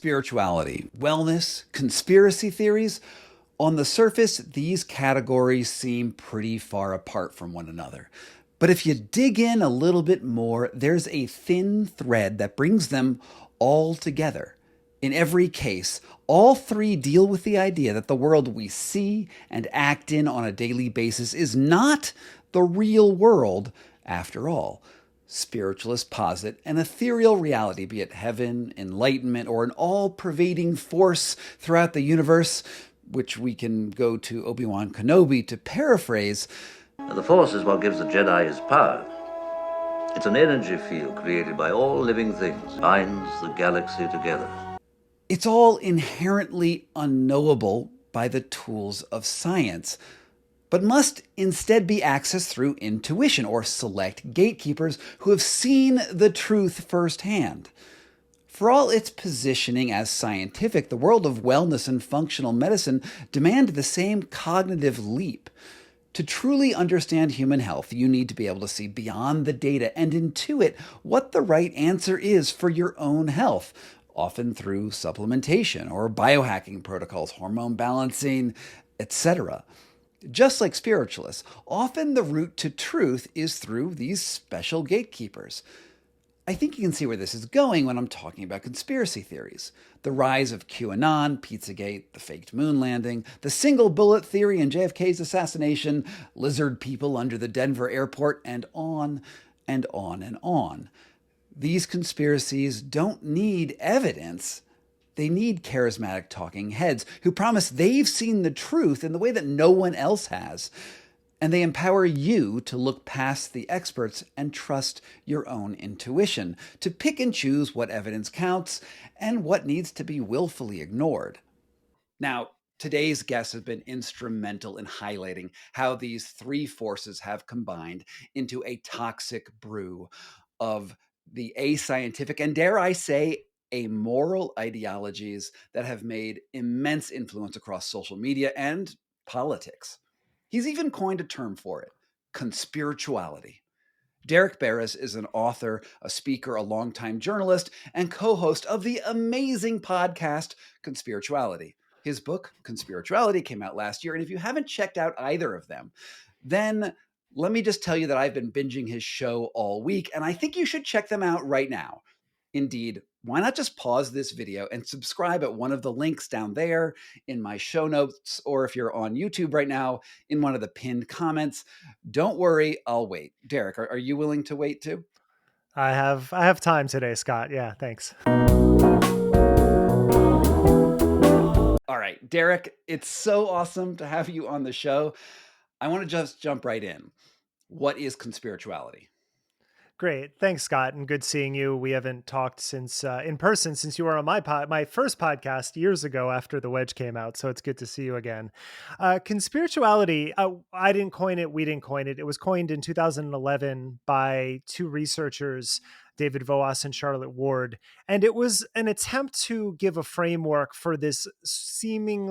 Spirituality, wellness, conspiracy theories. On the surface, these categories seem pretty far apart from one another. But if you dig in a little bit more, there's a thin thread that brings them all together. In every case, all three deal with the idea that the world we see and act in on a daily basis is not the real world after all. Spiritualists posit an ethereal reality, be it heaven, enlightenment, or an all-pervading force throughout the universe, which we can go to Obi-Wan Kenobi to paraphrase. The Force is what gives the Jedi his power. It's an energy field created by all living things, binds the galaxy together. It's all inherently unknowable by the tools of science, but must instead be accessed through intuition or select gatekeepers who have seen the truth firsthand. For all its positioning as scientific, the world of wellness and functional medicine demand the same cognitive leap. To truly understand human health, you need to be able to see beyond the data and intuit what the right answer is for your own health, often through supplementation or biohacking protocols, hormone balancing, etc. Just like spiritualists, often the route to truth is through these special gatekeepers. I think you can see where this is going when I'm talking about conspiracy theories. The rise of QAnon, Pizzagate, the faked moon landing, the single bullet theory in JFK's assassination, lizard people under the Denver airport, and on and on and on. These conspiracies don't need evidence. They need charismatic talking heads who promise they've seen the truth in the way that no one else has. And they empower you to look past the experts and trust your own intuition, to pick and choose what evidence counts and what needs to be willfully ignored. Now, today's guest has been instrumental in highlighting how these three forces have combined into a toxic brew of the ascientific and, dare I say, amoral ideologies that have made immense influence across social media and politics. He's even coined a term for it: conspirituality. Derek Beres is an author, a speaker, a longtime journalist, and co-host of the amazing podcast Conspirituality. His book, Conspirituality, came out last year, and if you haven't checked out either of them, then let me just tell you that I've been binging his show all week, and I think you should check them out right now. Indeed, why not just pause this video and subscribe at one of the links down there in my show notes, or if you're on YouTube right now, in one of the pinned comments. Don't worry, I'll wait. Derek, are you willing to wait too? I have time today, Scott. Yeah, thanks. All right, Derek, it's so awesome to have you on the show. I want to just jump right in. What is conspirituality? Great. Thanks, Scott. And good seeing you. We haven't talked since in person since you were on my first podcast years ago after the Wedge came out. So it's good to see you again. Conspirituality, I didn't coin it. We didn't coin it. It was coined in 2011 by two researchers, David Voas and Charlotte Ward. And it was an attempt to give a framework for this seeming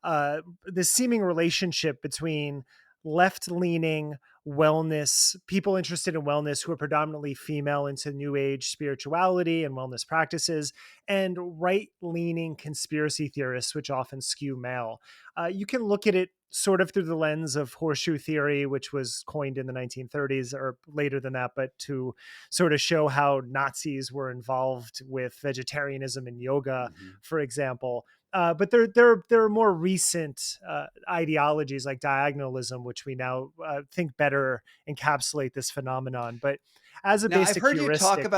relationship between left-leaning wellness, people interested in wellness who are predominantly female into new age spirituality and wellness practices, and right-leaning conspiracy theorists, which often skew male. You can look at it sort of through the lens of horseshoe theory, which was coined in the 1930s or later than that, but to sort of show how Nazis were involved with vegetarianism and yoga, for example. But there are more recent ideologies like diagonalism, which we now think better encapsulate this phenomenon. But as a basic heuristic,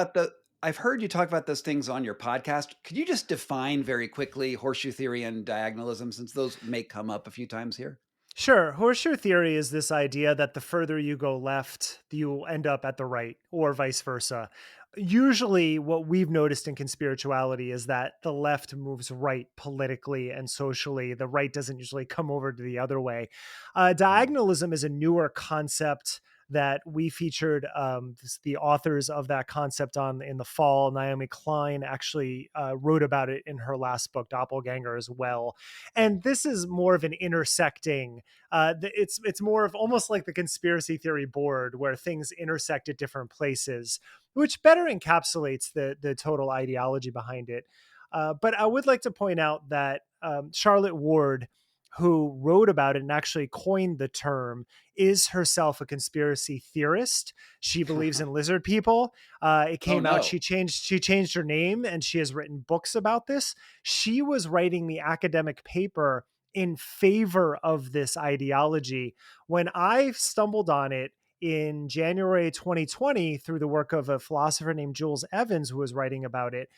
I've heard you talk about those things on your podcast. Could you just define very quickly horseshoe theory and diagonalism, since those may come up a few times here? Sure. Horseshoe theory is this idea that the further you go left, you end up at the right, or vice versa. Usually what we've noticed in conspirituality is that the left moves right politically and socially. The right doesn't usually come over to the other way. Diagonalism is a newer concept that we featured the authors of that concept on in the fall. Naomi Klein actually wrote about it in her last book, Doppelganger, as well. And this is more of an intersecting. It's more of almost like the conspiracy theory board, where things intersect at different places, which better encapsulates the total ideology behind it. But I would like to point out that Charlotte Ward, who wrote about it and actually coined the term, is herself a conspiracy theorist. She believes in lizard people. It Oh came out, no. she changed her name and she has written books about this. She was writing the academic paper in favor of this ideology. When I stumbled on it in January 2020 through the work of a philosopher named Jules Evans, who was writing about it,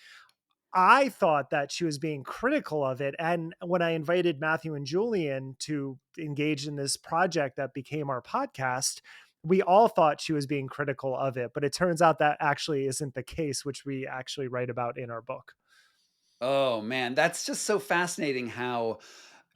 I thought that she was being critical of it. And when I invited Matthew and Julian to engage in this project that became our podcast, we all thought she was being critical of it. But it turns out that actually isn't the case, which we actually write about in our book. Oh man, that's just so fascinating how,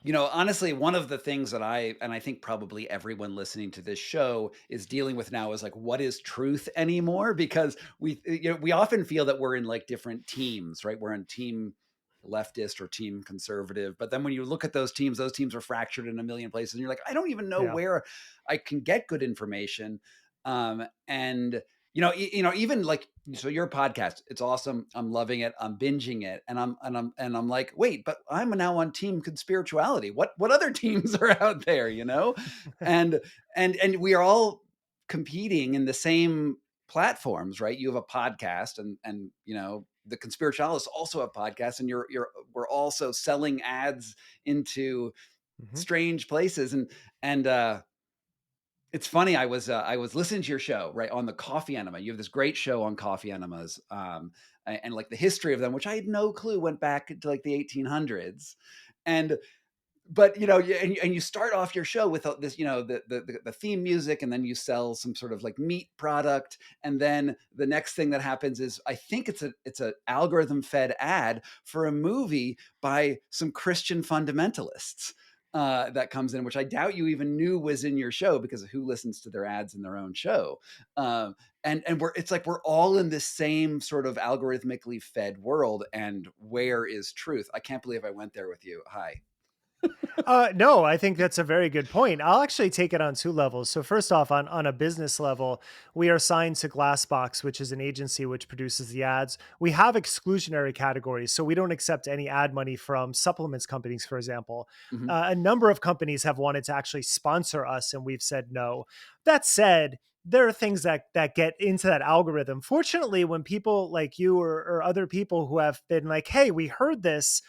honestly, one of the things that I think probably everyone listening to this show is dealing with now is like, what is truth anymore? Because we often feel that we're in like different teams, right? We're in team leftist or team conservative. But then when you look at those teams are fractured in a million places and you're like, I don't even know Yeah. where I can get good information. And even like, so your podcast, it's awesome. I'm loving it. I'm binging it. And I'm like, wait, but I'm now on team conspirituality. What other teams are out there, And and we are all competing in the same platforms, right? You have a podcast and the conspiritualists also have podcasts, and we're also selling ads into Mhm. strange places. And it's funny. I was listening to your show right on the coffee enema. You have this great show on coffee enemas, and like the history of them, which I had no clue went back to like the 1800s, and but and you start off your show with this, the theme music, and then you sell some sort of like meat product, and then the next thing that happens is I think it's a algorithm fed ad for a movie by some Christian fundamentalists. That comes in, which I doubt you even knew was in your show, because of who listens to their ads in their own show. And it's like we're all in this same sort of algorithmically fed world. And where is truth? I can't believe I went there with you. Hi. No, I think that's a very good point. I'll actually take it on two levels. So first off, on a business level, we are signed to Glassbox, which is an agency which produces the ads. We have exclusionary categories, so we don't accept any ad money from supplements companies, for example. Mhm. A number of companies have wanted to actually sponsor us, and we've said no. That said, there are things that get into that algorithm. Fortunately, when people like you or other people who have been like, "Hey, we heard this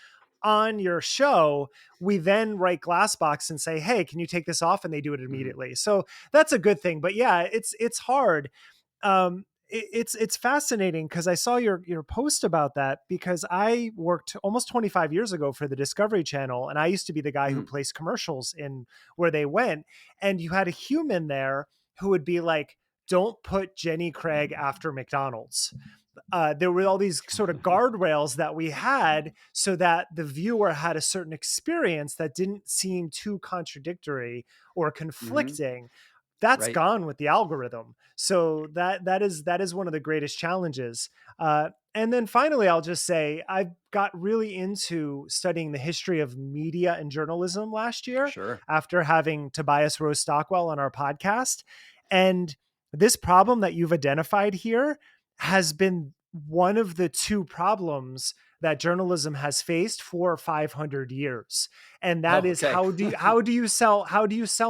on your show," we then write Glassbox and say, "Hey, can you take this off?" And they do it Mhm. immediately. So that's a good thing. But yeah, it's hard. It's fascinating because I saw your post about that, because I worked almost 25 years ago for the Discovery Channel, and I used to be the guy who Mm. placed commercials in where they went. And you had a human there who would be like, "Don't put Jenny Craig after McDonald's." There were all these sort of guardrails that we had so that the viewer had a certain experience that didn't seem too contradictory or Mhm. conflicting. That's Right. gone with the algorithm. So that is one of the greatest challenges. And then finally, I'll just say I got really into studying the history of media and journalism last year Sure. after having Tobias Rose Stockwell on our podcast. And this problem that you've identified here has been one of the two problems that journalism has faced for 500 years. And that Oh, is, okay. how do you sell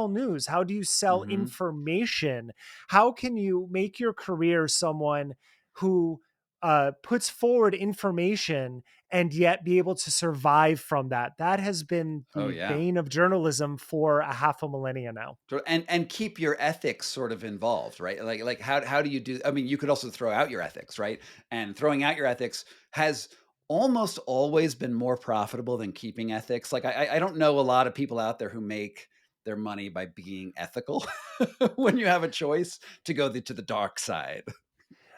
news? How do you sell Mhm. information? How can you make your career someone who puts forward information and yet be able to survive from that? That has been Oh, the yeah. bane of journalism for a half a millennia now. And keep your ethics sort of involved, right? Like how do you do? I mean, you could also throw out your ethics, right? And throwing out your ethics has almost always been more profitable than keeping ethics. Like I don't know a lot of people out there who make their money by being ethical when you have a choice to go to the dark side.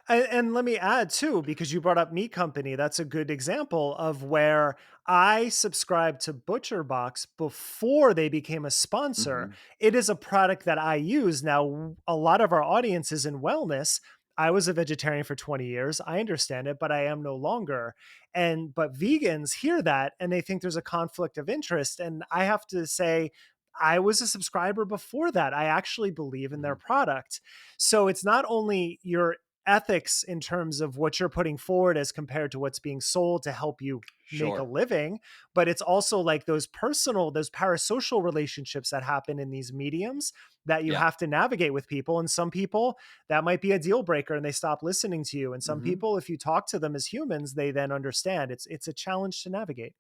And let me add too, because you brought up Meat Company, that's a good example of where I subscribed to ButcherBox before they became a sponsor. Mhm. It is a product that I use. Now, a lot of our audience is in wellness. I was a vegetarian for 20 years. I understand it, but I am no longer. But vegans hear that and they think there's a conflict of interest. And I have to say, I was a subscriber before that. I actually believe in their Mhm. product. So it's not only your ethics in terms of what you're putting forward as compared to what's being sold to help you make a Sure. living, but it's also like those parasocial relationships that happen in these mediums that you Yeah. have to navigate with people. And some people, that might be a deal breaker and they stop listening to you. And some Hmm. people, if you talk to them as humans, they then understand. It's a challenge to navigate.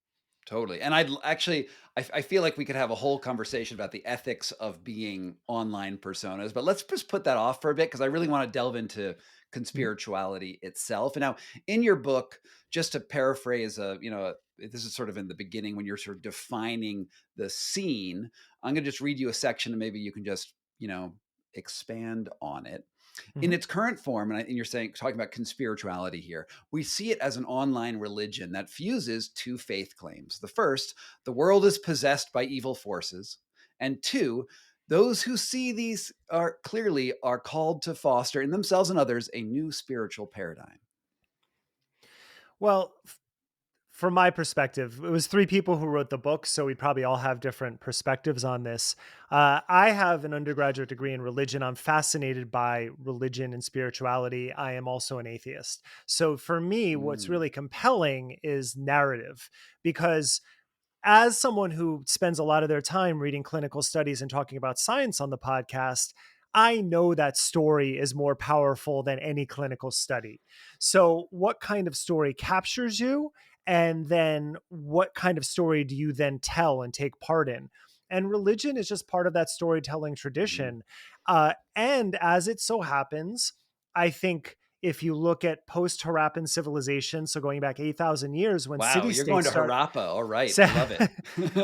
Totally. And I feel like we could have a whole conversation about the ethics of being online personas, but let's just put that off for a bit because I really want to delve into Mhm. conspirituality itself. And now, in your book, just to paraphrase, this is sort of in the beginning when you're sort of defining the scene. I'm going to just read you a section and maybe you can just, expand on it. In Mhm. its current form, and you're talking about conspirituality here, we see it as an online religion that fuses two faith claims. The first, the world is possessed by evil forces. And two, those who see these are clearly are called to foster in themselves and others a new spiritual paradigm. Well, from my perspective, it was three people who wrote the book, so we probably all have different perspectives on this. I have an undergraduate degree in religion. I'm fascinated by religion and spirituality. I am also an atheist. So for me, what's Mm, really compelling is narrative, because as someone who spends a lot of their time reading clinical studies and talking about science on the podcast, I know that story is more powerful than any clinical study. So, what kind of story captures you? And then, what kind of story do you then tell and take part in? And religion is just part of that storytelling mhm. tradition. And as it so happens, I think if you look at post Harappan civilization, so going back 8,000 years, when Wow, city you're going states to start, Harappa. All right, so I love it.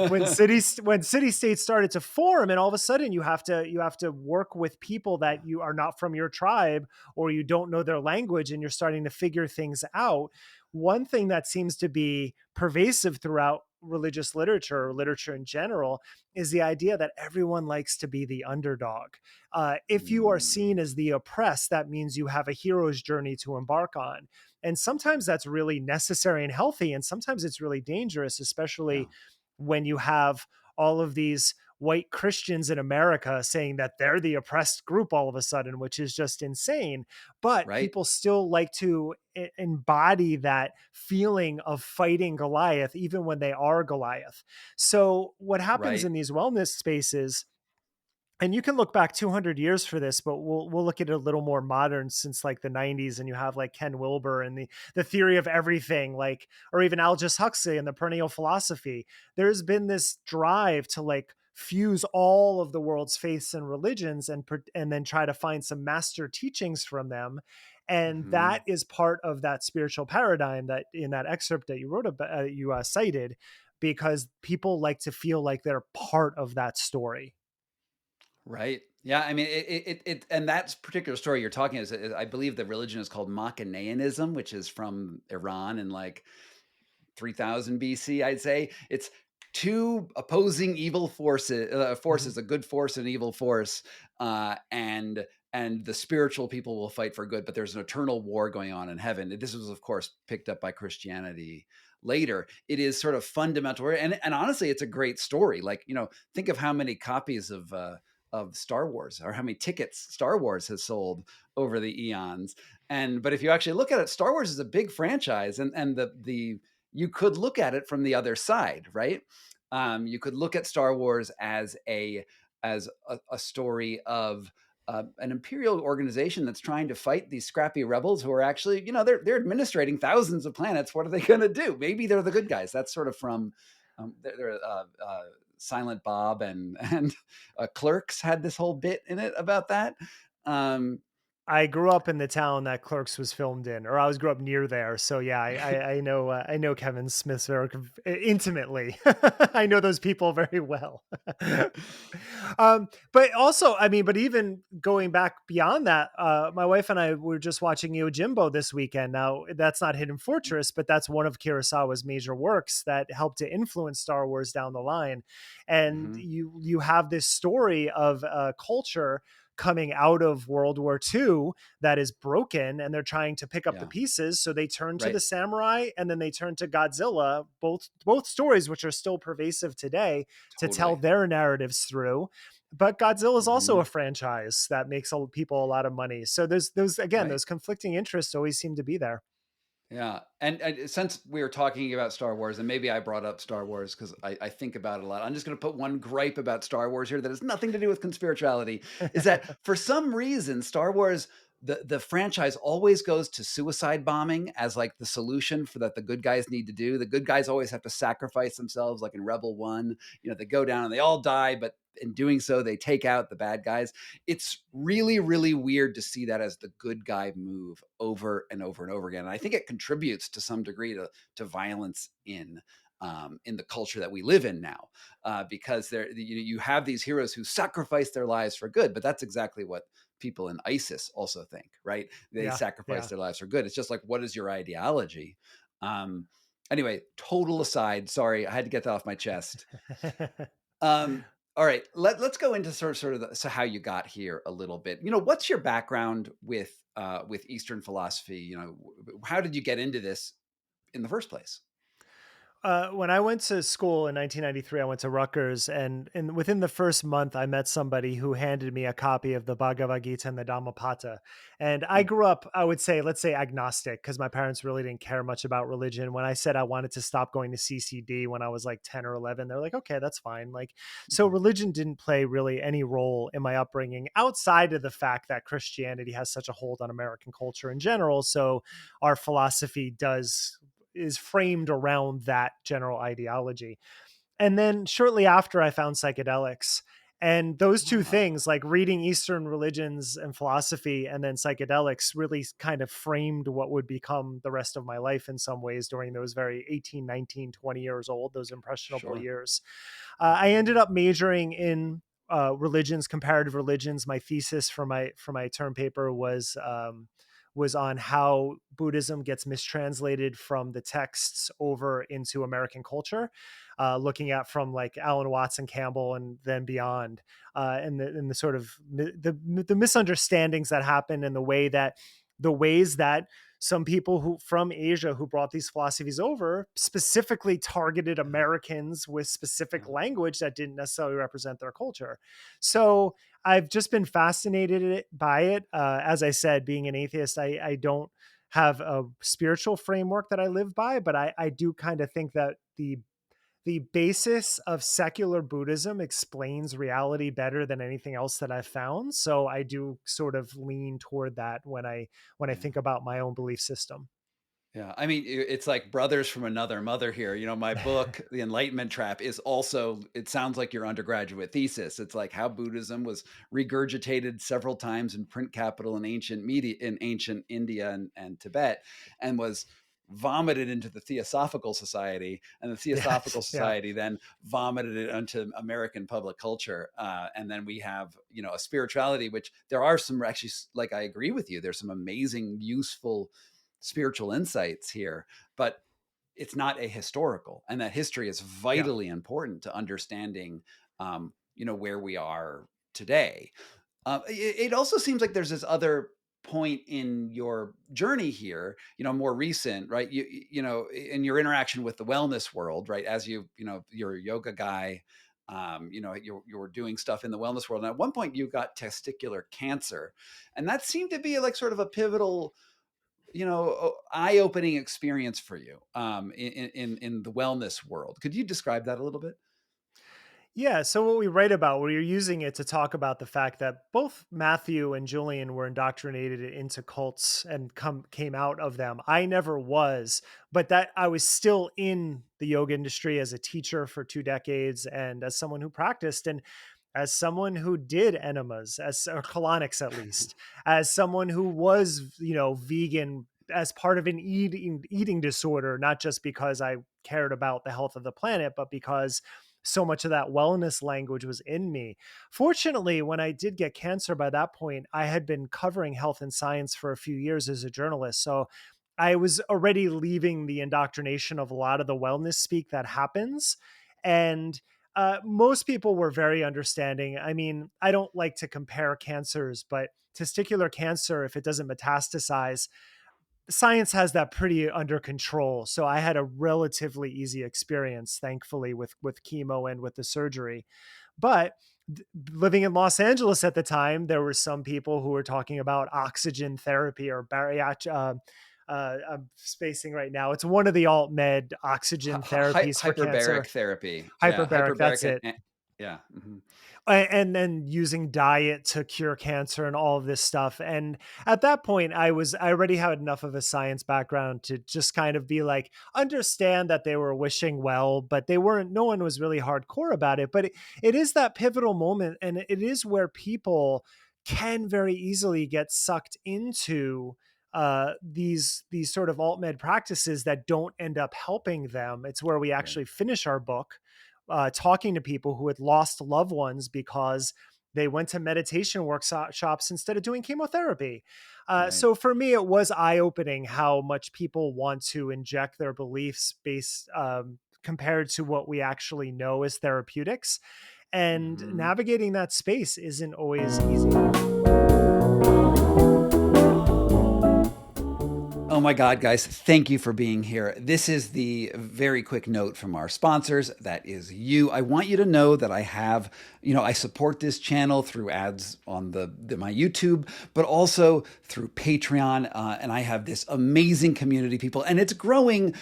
when city states started to form, and all of a sudden you have to work with people Yeah, that you are not from your tribe, or you don't know their language, and you're starting to figure things out. One thing that seems to be pervasive throughout religious literature or literature in general is the idea that everyone likes to be the underdog. If you are mm, seen as the oppressed, that means you have a hero's journey to embark on. And sometimes that's really necessary and healthy, and sometimes it's really dangerous, yeah, especially when you have all of these white Christians in America saying that they're the oppressed group all of a sudden, which is just insane. But right, people still like to embody that feeling of fighting Goliath, even when they are Goliath. So, what happens right. in these wellness spaces, and you can look back 200 years for this, but we'll look at it a little more modern since like the 90s, and you have like Ken Wilber and the theory of everything, like, or even Aldous Huxley and the perennial philosophy. There's been this drive to like fuse all of the world's faiths and religions, and then try to find some master teachings from them. And Hmm. that is part of that spiritual paradigm that in that excerpt that you wrote about, you cited, because people like to feel like they're part of that story. Right. Yeah. I mean, and that particular story you're talking is, I believe the religion is called machanism, which is from Iran in like 3000 BC, I'd say. It's two opposing evil Mhm. forces, a good force and an evil force, and the spiritual people will fight for good, but there's an eternal war going on in heaven. This was, of course, picked up by Christianity later. It is sort of fundamental, and honestly, it's a great story. Like, think of how many copies of Star Wars, or how many tickets Star Wars has sold over the eons. But if you actually look at it, Star Wars is a big franchise, and the you could look at it from the other side, right? You could look at Star Wars as a story of an imperial organization that's trying to fight these scrappy rebels who are actually, they're administrating thousands of planets. What are they going to do? Maybe they're the good guys. That's sort of from Silent Bob and Clerks had this whole bit in it about that. Um, I grew up in the town that Clerks was filmed in, or I was grew up near there. So yeah, I know Kevin Smith very intimately. I know those people very well. But also, I mean, but even going back beyond that, my wife and I were just watching Yojimbo this weekend. Now, that's not Hidden Fortress, but that's one of Kurosawa's major works that helped to influence Star Wars down the line. And mhm, you have this story of culture coming out of World War II that is broken, and they're trying to pick up the yeah, pieces. So they turn to right, the samurai, and then they turn to Godzilla, both stories which are still pervasive today, to tell totally. their narratives through. But Godzilla is also Hmm. a franchise that makes people a lot of money. So those again, Right. those conflicting interests always seem to be there. Yeah, and since we were talking about Star Wars, and maybe I brought up Star Wars because I think about it a lot. I'm just going to put one gripe about Star Wars here that has nothing to do with conspirituality. Is that for some reason Star Wars, the franchise always goes to suicide bombing as like the solution for that the good guys need to do. The good guys always have to sacrifice themselves, like in Rebel One. They go down and they all die, but in doing so, they take out the bad guys. It's really, really weird to see that as the good guy move over and over and over again. And I think it contributes to some degree to violence in the culture that we live in now, because you have these heroes who sacrifice their lives for good, but that's exactly what people in ISIS also think, right? They Yeah, sacrifice yeah. their lives for good. It's just like, what is your ideology? Um, anyway, total aside. Sorry, I had to get that off my chest. Um, all right, let's go into so how you got here a little bit. What's your background with Eastern philosophy? How did you get into this in the first place? When I went to school in 1993, I went to Rutgers, and within the first month, I met somebody who handed me a copy of the Bhagavad Gita and the Dhammapada. And I Mm, grew up, I would say, let's say agnostic, because my parents really didn't care much about religion. When I said I wanted to stop going to CCD when I was like 10 or 11, they're like, okay, that's fine. Like, so mhm, religion didn't play really any role in my upbringing outside of the fact that Christianity has such a hold on American culture in general. So our philosophy is framed around that general ideology. And then shortly after, I found psychedelics. And those two ah, things, like reading Eastern religions and philosophy and then psychedelics, really kind of framed what would become the rest of my life in some ways during those very 18, 19, 20 years old, those impressionable sure. years. I ended up majoring in religions, comparative religions. My thesis for my term paper was on how Buddhism gets mistranslated from the texts over into American culture, looking at from like Alan Watson Campbell and then beyond, and the sort of the misunderstandings that happen and the ways that some people who from Asia who brought these philosophies over specifically targeted Americans with specific Yeah, language that didn't necessarily represent their culture. So I've just been fascinated by it. As I said, being an atheist, I don't have a spiritual framework that I live by, but I do kind of think that the basis of secular Buddhism explains reality better than anything else that I've found. So I do sort of lean toward that when I yeah. think about my own belief system. Yeah, I mean, it's like brothers from another mother here. My book, The Enlightenment Trap, is also, it sounds like your undergraduate thesis. It's like how Buddhism was regurgitated several times in print capital in ancient media in ancient India and Tibet, and was vomited into the Theosophical Society, and the Yes, Theosophical yeah, Society then vomited it onto American public culture. And then we have, a spirituality, which there are some actually, like I agree with you, there's some amazing, useful spiritual insights here, but it's not ahistorical, and that history is yeah, vitally important to understanding, where we are today. It also seems like there's this other point in your journey here, more recent, right? In your interaction with the wellness world, right? As you're a yoga guy, you were doing stuff in the wellness world. And at one point you got testicular cancer, and that seemed to be like sort of a pivotal, eye-opening experience for you, in the wellness world. Could you describe that a little bit? yeah. So what we write about, where you're using it to talk about the fact that both Matthew and Julian were indoctrinated into cults and came out of them. I never was, but that I was still in the yoga industry as a teacher for 2 decades and as someone who practiced. And as someone who did enemas, as or colonics at least, as someone who was, vegan as part of an eating disorder, not just because I cared about the health of the planet, but because so much of that wellness language was in me. Fortunately, when I did get cancer by that point, I had been covering health and science for a few years as a journalist. So I was already leaving the indoctrination of a lot of the wellness speak that happens. And most people were very understanding. I mean, I don't like to compare cancers, but testicular cancer, if it doesn't metastasize, science has that pretty under control. So I had a relatively easy experience, thankfully, with chemo and with the surgery. But living in Los Angeles at the time, there were some people who were talking about oxygen therapy or bariatric. I'm spacing right now. It's one of the alt med oxygen therapies for Hyperbaric cancer. therapy. Yeah, Hyperbaric, that's hyperbaric. it. Yeah. Mm-hmm. And then using diet to cure cancer and all of this stuff. And at that point, I already had enough of a science background to just kind of be like, understand that they were wishing well, but no one was really hardcore about it. But it is that pivotal moment. And it is where people can very easily get sucked into these sort of alt med practices that don't end up helping them. It's where we actually finish our book talking to people who had lost loved ones because they went to meditation workshops instead of doing chemotherapy. Right. So for me, it was eye-opening how much people want to inject their beliefs based compared to what we actually know as therapeutics. And navigating that space isn't always easy. Oh my God, guys, thank you for being here. This is the very quick note from our sponsors. That is you. I want you to know that I have, I support this channel through ads on my YouTube, but also through Patreon. And I have this amazing community, people, and it's growing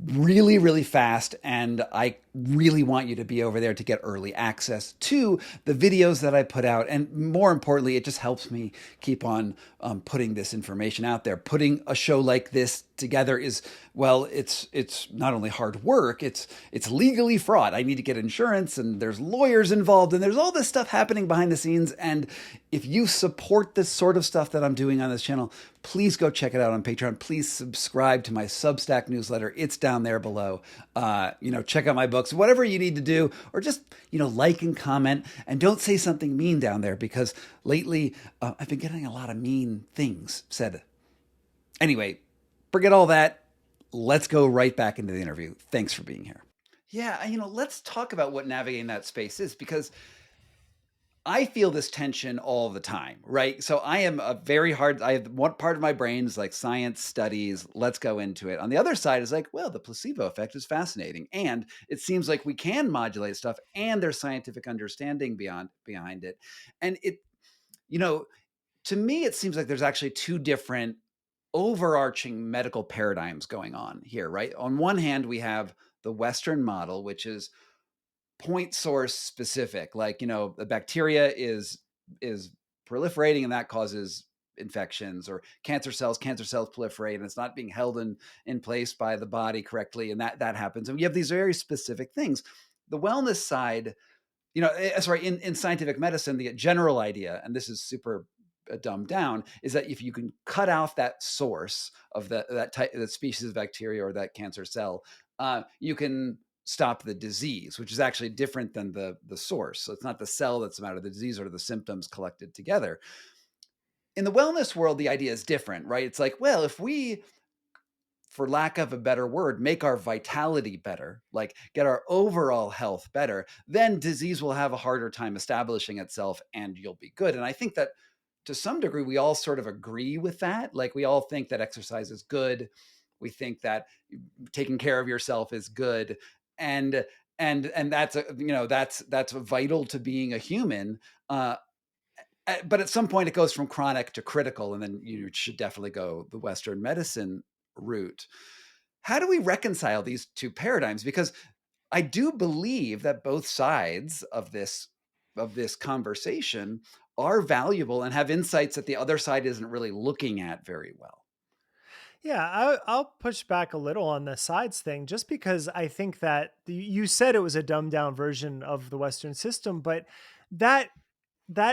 really, really fast. And I really want you to be over there to get early access to the videos that I put out. And more importantly, it just helps me keep on putting this information out there. Putting a show like this together is, well, it's not only hard work, it's legally fraught. I need to get insurance and there's lawyers involved and there's all this stuff happening behind the scenes. And if you support this sort of stuff that I'm doing on this channel, please go check it out on Patreon. Please subscribe to my Substack newsletter. It's down there below. Check out my books, whatever you need to do, or just, like and comment, and don't say something mean down there because lately I've been getting a lot of mean things said. Anyway, forget all that. Let's go right back into the interview. Thanks for being here. Yeah, let's talk about what navigating that space is, because I feel this tension all the time, right? So I have one part of my brain is like science studies, let's go into it. On the other side is like, well, the placebo effect is fascinating. And it seems like we can modulate stuff and there's scientific understanding behind it. And to me, it seems like there's actually two different overarching medical paradigms going on here, right? On one hand, we have the Western model, which is point source specific, like the bacteria is proliferating and that causes infections, or cancer cells proliferate and it's not being held in place by the body correctly, and that happens. And you have these very specific things. The wellness side, in scientific medicine, the general idea, and this is super dumbed down, is that if you can cut off that source of that species of bacteria or that cancer cell, you can stop the disease, which is actually different than the source. So it's not the cell that's the matter, the disease or the symptoms collected together. In the wellness world, the idea is different, right? It's like, well, if we, for lack of a better word, make our vitality better, like get our overall health better, then disease will have a harder time establishing itself and you'll be good. And I think that to some degree, we all sort of agree with that. Like we all think that exercise is good. We think that taking care of yourself is good. And that's that's vital to being a human. But at some point it goes from chronic to critical, and then you should definitely go the Western medicine route. How do we reconcile these two paradigms? Because I do believe that both sides of this conversation are valuable and have insights that the other side isn't really looking at very well. Yeah, I'll push back a little on the sides thing, just because I think that you said it was a dumbed down version of the Western system, but that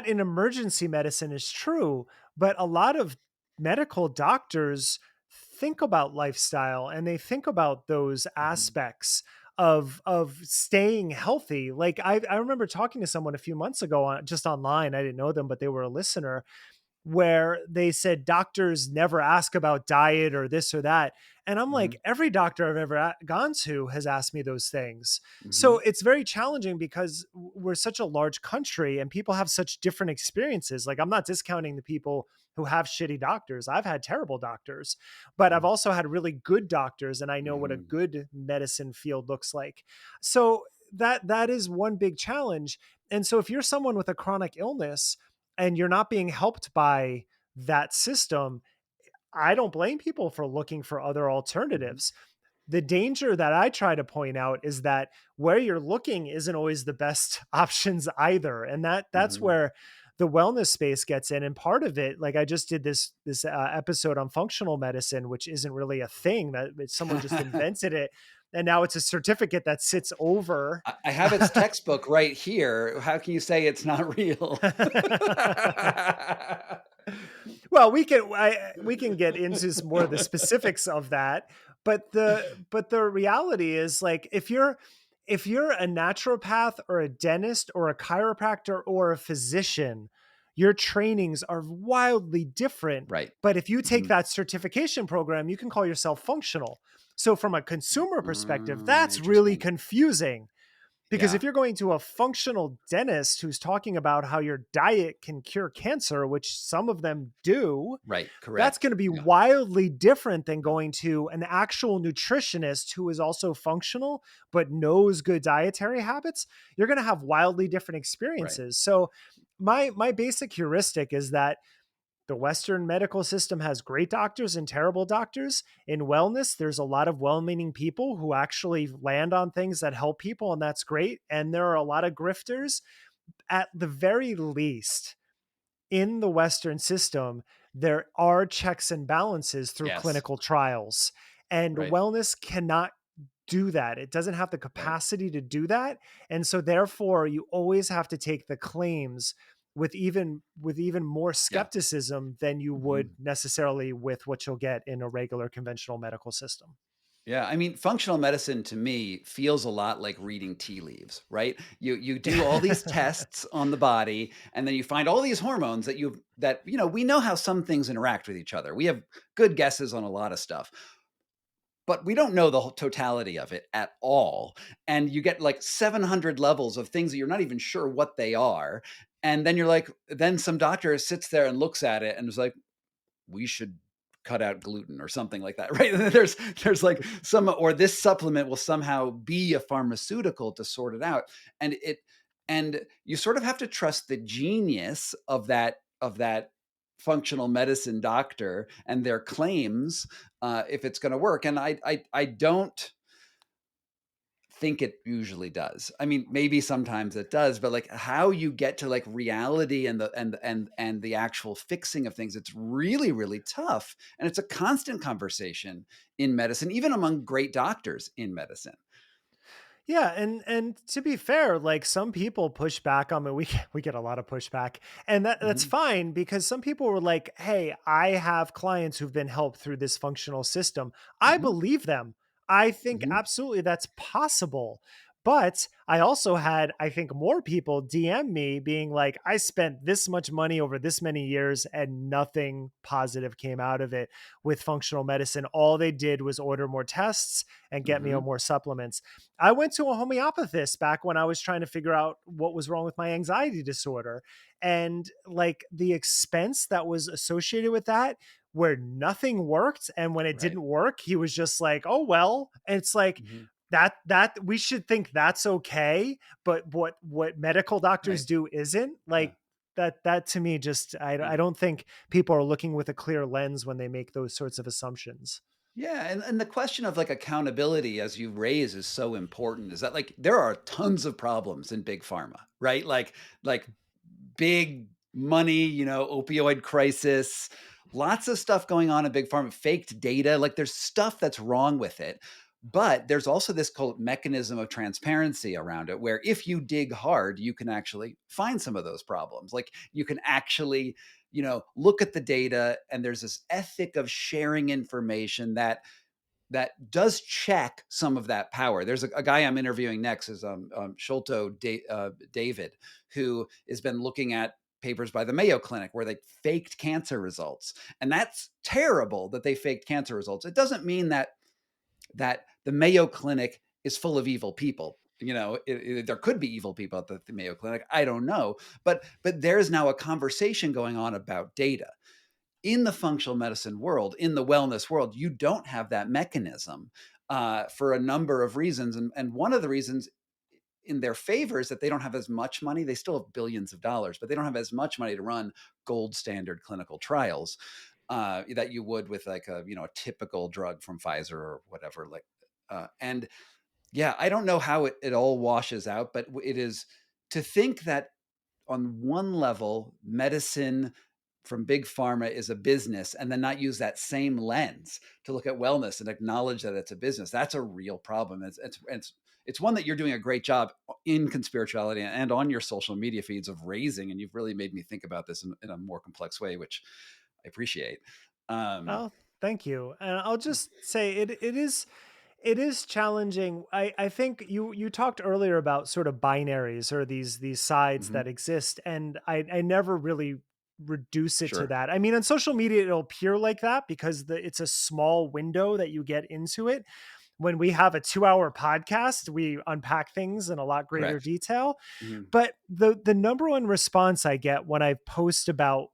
in emergency medicine is true. But a lot of medical doctors think about lifestyle and they think about those aspects of staying healthy. Like I remember talking to someone a few months ago just online. I didn't know them, but they were a listener, where they said doctors never ask about diet or this or that. And I'm like, every doctor I've ever gone to has asked me those things. So it's very challenging because we're such a large country and people have such different experiences. Like, I'm not discounting the people who have shitty doctors. I've had terrible doctors, but I've also had really good doctors, and I know what a good medicine field looks like. So that is one big challenge. And so if you're someone with a chronic illness and you're not being helped by that system, I don't blame people for looking for other Mhm. alternatives. The danger that I try to point out is that where you're looking isn't always the best options either. And that's Mhm. where the wellness space gets in. And part of it, like I just did this episode on functional medicine, which isn't really a thing, that someone just invented it. And now it's a certificate that sits over. I have its textbook right here. How can you say it's not real? Well, we can get into some more of the specifics of that, but the reality is, like, if you're a naturopath or a dentist or a chiropractor or a physician, your trainings are wildly different. Right. But if you take Mhm. that certification program, you can call yourself functional. So from a consumer perspective, that's really Interesting. confusing. Because Yeah. if you're going to a functional dentist who's talking about how your diet can cure cancer, which some of them do, Right. that's Correct. going to be Yeah. wildly different than Yeah. going to an actual nutritionist who is also functional but knows good dietary habits. You're going to have wildly different Right. experiences. So my basic heuristic is that the Western medical system has great doctors and terrible doctors. In wellness, there's a lot of well meaning people who actually land on things that help people, and that's great. And there are a lot of grifters. At the very least, in the Western system, there are checks and balances through Yes. clinical trials, and Right. wellness cannot do that. It doesn't have the Right. capacity to do that. And so therefore you always have to take the claims with even more Yeah. skepticism than you would Mhm. necessarily with what you'll get in a regular conventional medical system. Yeah, I mean, functional medicine to me feels a lot like reading tea leaves, right? You do all these tests on the body, and then you find all these hormones that we know how some things interact with each other. We have good guesses on a lot of stuff, but we don't know the whole totality of it at all. And you get like 700 levels of things that you're not even sure what they are. And then then some doctor sits there and looks at it and is like, we should cut out gluten or something like that, right? There's like or this supplement will somehow be a pharmaceutical to sort it out. And you sort of have to trust the genius of that functional medicine doctor and their claims, if it's going to work. And I don't think it usually does. I mean, maybe sometimes it does, but like how you get to like reality and the actual fixing of things, it's really, really tough. And it's a constant conversation in medicine, even among great doctors in medicine. Yeah, and to be fair, like some people push back on me. We get a lot of pushback, and that's Mhm, fine because some people were like, "Hey, I have clients who've been helped through this functional system." I mhm, believe them. I think mhm. absolutely that's possible. But I also had, I think, more people DM me being like, "I spent this much money over this many years and nothing positive came out of it with functional medicine. All they did was order more tests and get me on Mhm. more supplements." I went to a homeopathist back when I was trying to figure out what was wrong with my anxiety disorder. And like the expense that was associated with that, where nothing worked. And when it Right. didn't work, he was just like, oh, well. And it's like, Mhm. that we should think that's okay, but what medical doctors Right. do isn't Yeah. like that to me. Just Yeah. I don't think people are looking with a clear lens when they make those sorts of assumptions. Yeah, and the question of like accountability as you raise is so important. Is that like there are tons of problems in big pharma, right? Like big money, opioid crisis, lots of stuff going on in big pharma, faked data. Like there's stuff that's wrong with it. But there's also this called mechanism of transparency around it, where if you dig hard, you can actually find some of those problems. Like you can actually, look at the data, and there's this ethic of sharing information that does check some of that power. There's a guy I'm interviewing next is David, who has been looking at papers by the Mayo Clinic where they faked cancer results, and that's terrible that they faked cancer results. It doesn't mean that the Mayo Clinic is full of evil people. There could be evil people at the Mayo Clinic. I don't know, but there's now a conversation going on about data in the functional medicine world, in the wellness world. You don't have that mechanism, for a number of reasons. And one of the reasons in their favor is that they don't have as much money. They still have billions of dollars, but they don't have as much money to run gold standard clinical trials that you would with like a a typical drug from Pfizer or whatever. Like, and yeah, I don't know how it all washes out, but it is to think that on one level, medicine from big pharma is a business, and then not use that same lens to look at wellness and acknowledge that it's a business. That's a real problem. It's one that you're doing a great job in Conspirituality and on your social media feeds of raising, and you've really made me think about this in a more complex way, which I appreciate. Oh, thank you. And I'll just say it is challenging. I think you talked earlier about sort of binaries or these sides mhm, that exist, and I never really reduce it to sure. that. I mean, on social media it'll appear like that because it's a small window that you get into it. When we have a 2-hour podcast, we unpack things in a lot greater Correct. detail. Mhm. But the number one response I get when I post about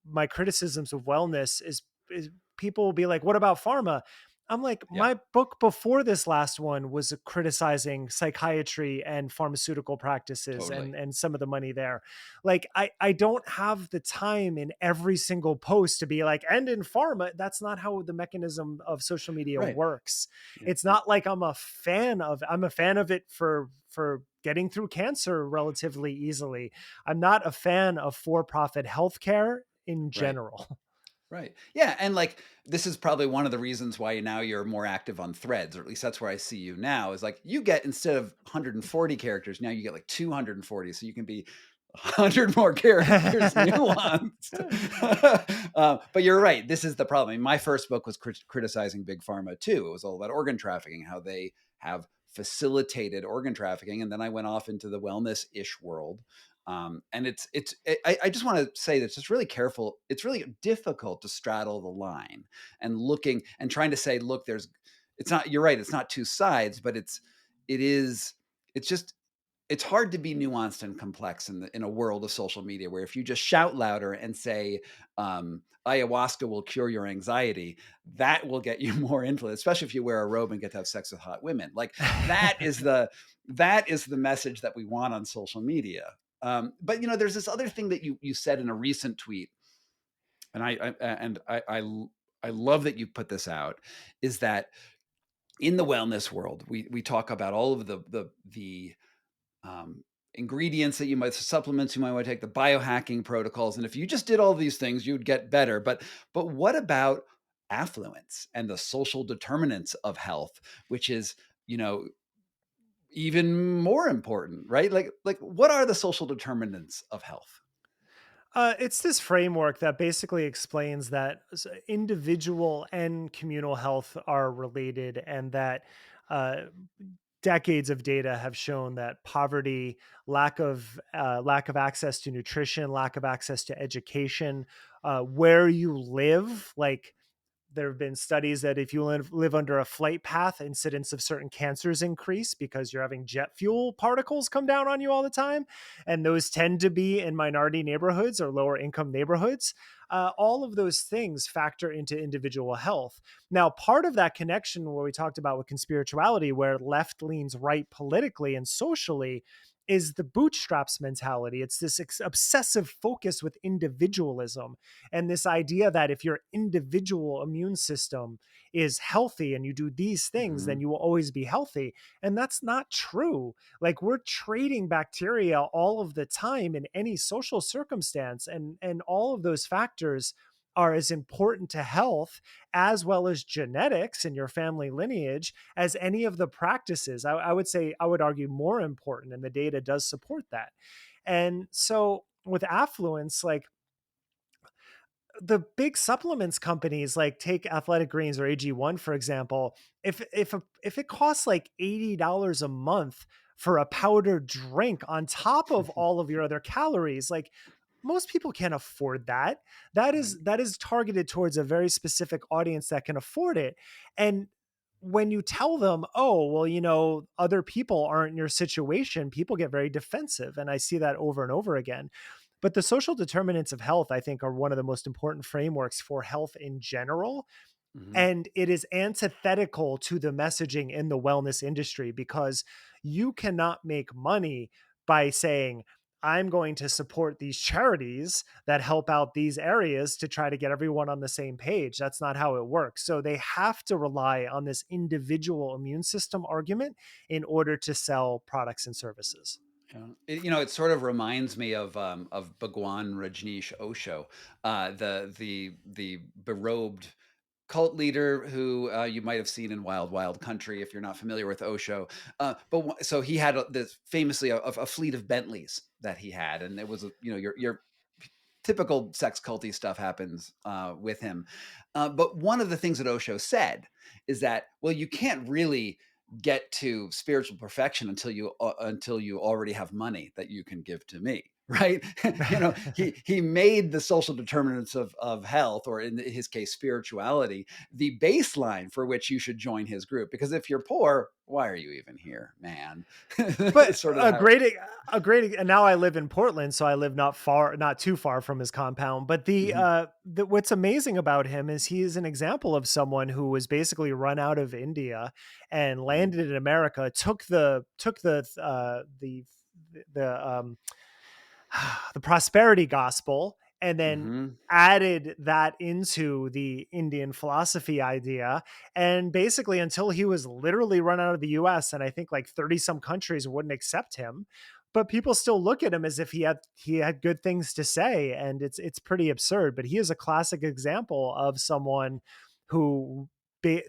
my criticisms of wellness is people will be like, "What about pharma?" I'm like, Yeah, my book before this last one was criticizing psychiatry and pharmaceutical practices totally. and some of the money there. Like, I don't have the time in every single post to be like, and in pharma, that's not how the mechanism of social media Right. works. Yeah. It's not like I'm a fan of it for getting through cancer relatively easily. I'm not a fan of for-profit healthcare in Right. general. Right. Yeah. And like, this is probably one of the reasons why now you're more active on Threads, or at least that's where I see you now, is like you get, instead of 140 characters, now you get like 240. So you can be 100 more characters nuanced. But you're right. This is the problem. I mean, my first book was criticizing Big Pharma too. It was all about organ trafficking, how they have facilitated organ trafficking. And then I went off into the wellness ish world. And I just want to say that it's just really careful. It's really difficult to straddle the line and looking and trying to say, look, it's not, you're right. It's not two sides, but it is, it's just, it's hard to be nuanced and complex in a world of social media, where if you just shout louder and say, ayahuasca will cure your anxiety, that will get you more influence, especially if you wear a robe and get to have sex with hot women. Like that is the message that we want on social media. But there's this other thing that you said in a recent tweet, and I love that you put this out, is that in the wellness world, we talk about all of the ingredients that you might, supplements you might want to take, the biohacking protocols, and if you just did all these things, you'd get better. But what about affluence and the social determinants of health, which is even more important, right? Like what are the social determinants of health? It's this framework that basically explains that individual and communal health are related, and that uh, decades of data have shown that poverty, lack of access to nutrition, lack of access to education, where you live, like there have been studies that if you live under a flight path, incidence of certain cancers increase because you're having jet fuel particles come down on you all the time. And those tend to be in minority neighborhoods or lower income neighborhoods. All of those things factor into individual health. Now, part of that connection, where we talked about with conspirituality, where left leans right politically and socially, is the bootstraps mentality. It's this obsessive focus with individualism and this idea that if your individual immune system is healthy and you do these things, Mm-hmm. then you will always be healthy. And that's not true. Like, we're trading bacteria all of the time in any social circumstance. And all of those factors are as important to health, as well as genetics in your family lineage, as any of the practices. I would say, I would argue, more important, and the data does support that. And so with affluence, like, the big supplements companies, like take Athletic Greens or AG1 for example, if it costs like $80 a month for a powdered drink on top of all of your other calories, like, most people can't afford that. That Right. is targeted towards a very specific audience that can afford it. And when you tell them, oh, well, other people aren't in your situation, people get very defensive. And I see that over and over again. But the social determinants of health, I think, are one of the most important frameworks for health in general. Hmm. And it is antithetical to the messaging in the wellness industry, because you cannot make money by saying, I'm going to support these charities that help out these areas to try to get everyone on the same page. That's not how it works. So they have to rely on this individual immune system argument in order to sell products and services. Yeah. It sort of reminds me of Bhagwan Rajneesh Osho, the berobed cult leader who you might have seen in Wild Wild Country if you're not familiar with Osho. So he had this famously a fleet of Bentleys that he had, and it was your typical sex culty stuff happens with him. But one of the things that Osho said is that, well, you can't really get to spiritual perfection until you already have money that you can give to me. Right. He made the social determinants of health, or in his case, spirituality, the baseline for which you should join his group. Because if you're poor, why are you even here, man? But It's sort of a how. great, and now I live in Portland, so I live not too far from his compound. But Mhm, what's amazing about him is he is an example of someone who was basically run out of India and mhm, landed in America, the the prosperity gospel, and then mhm. added that into the Indian philosophy idea. And basically, until he was literally run out of the US, and I think like 30 some countries wouldn't accept him. But people still look at him as if he had good things to say. And it's pretty absurd. But he is a classic example of someone who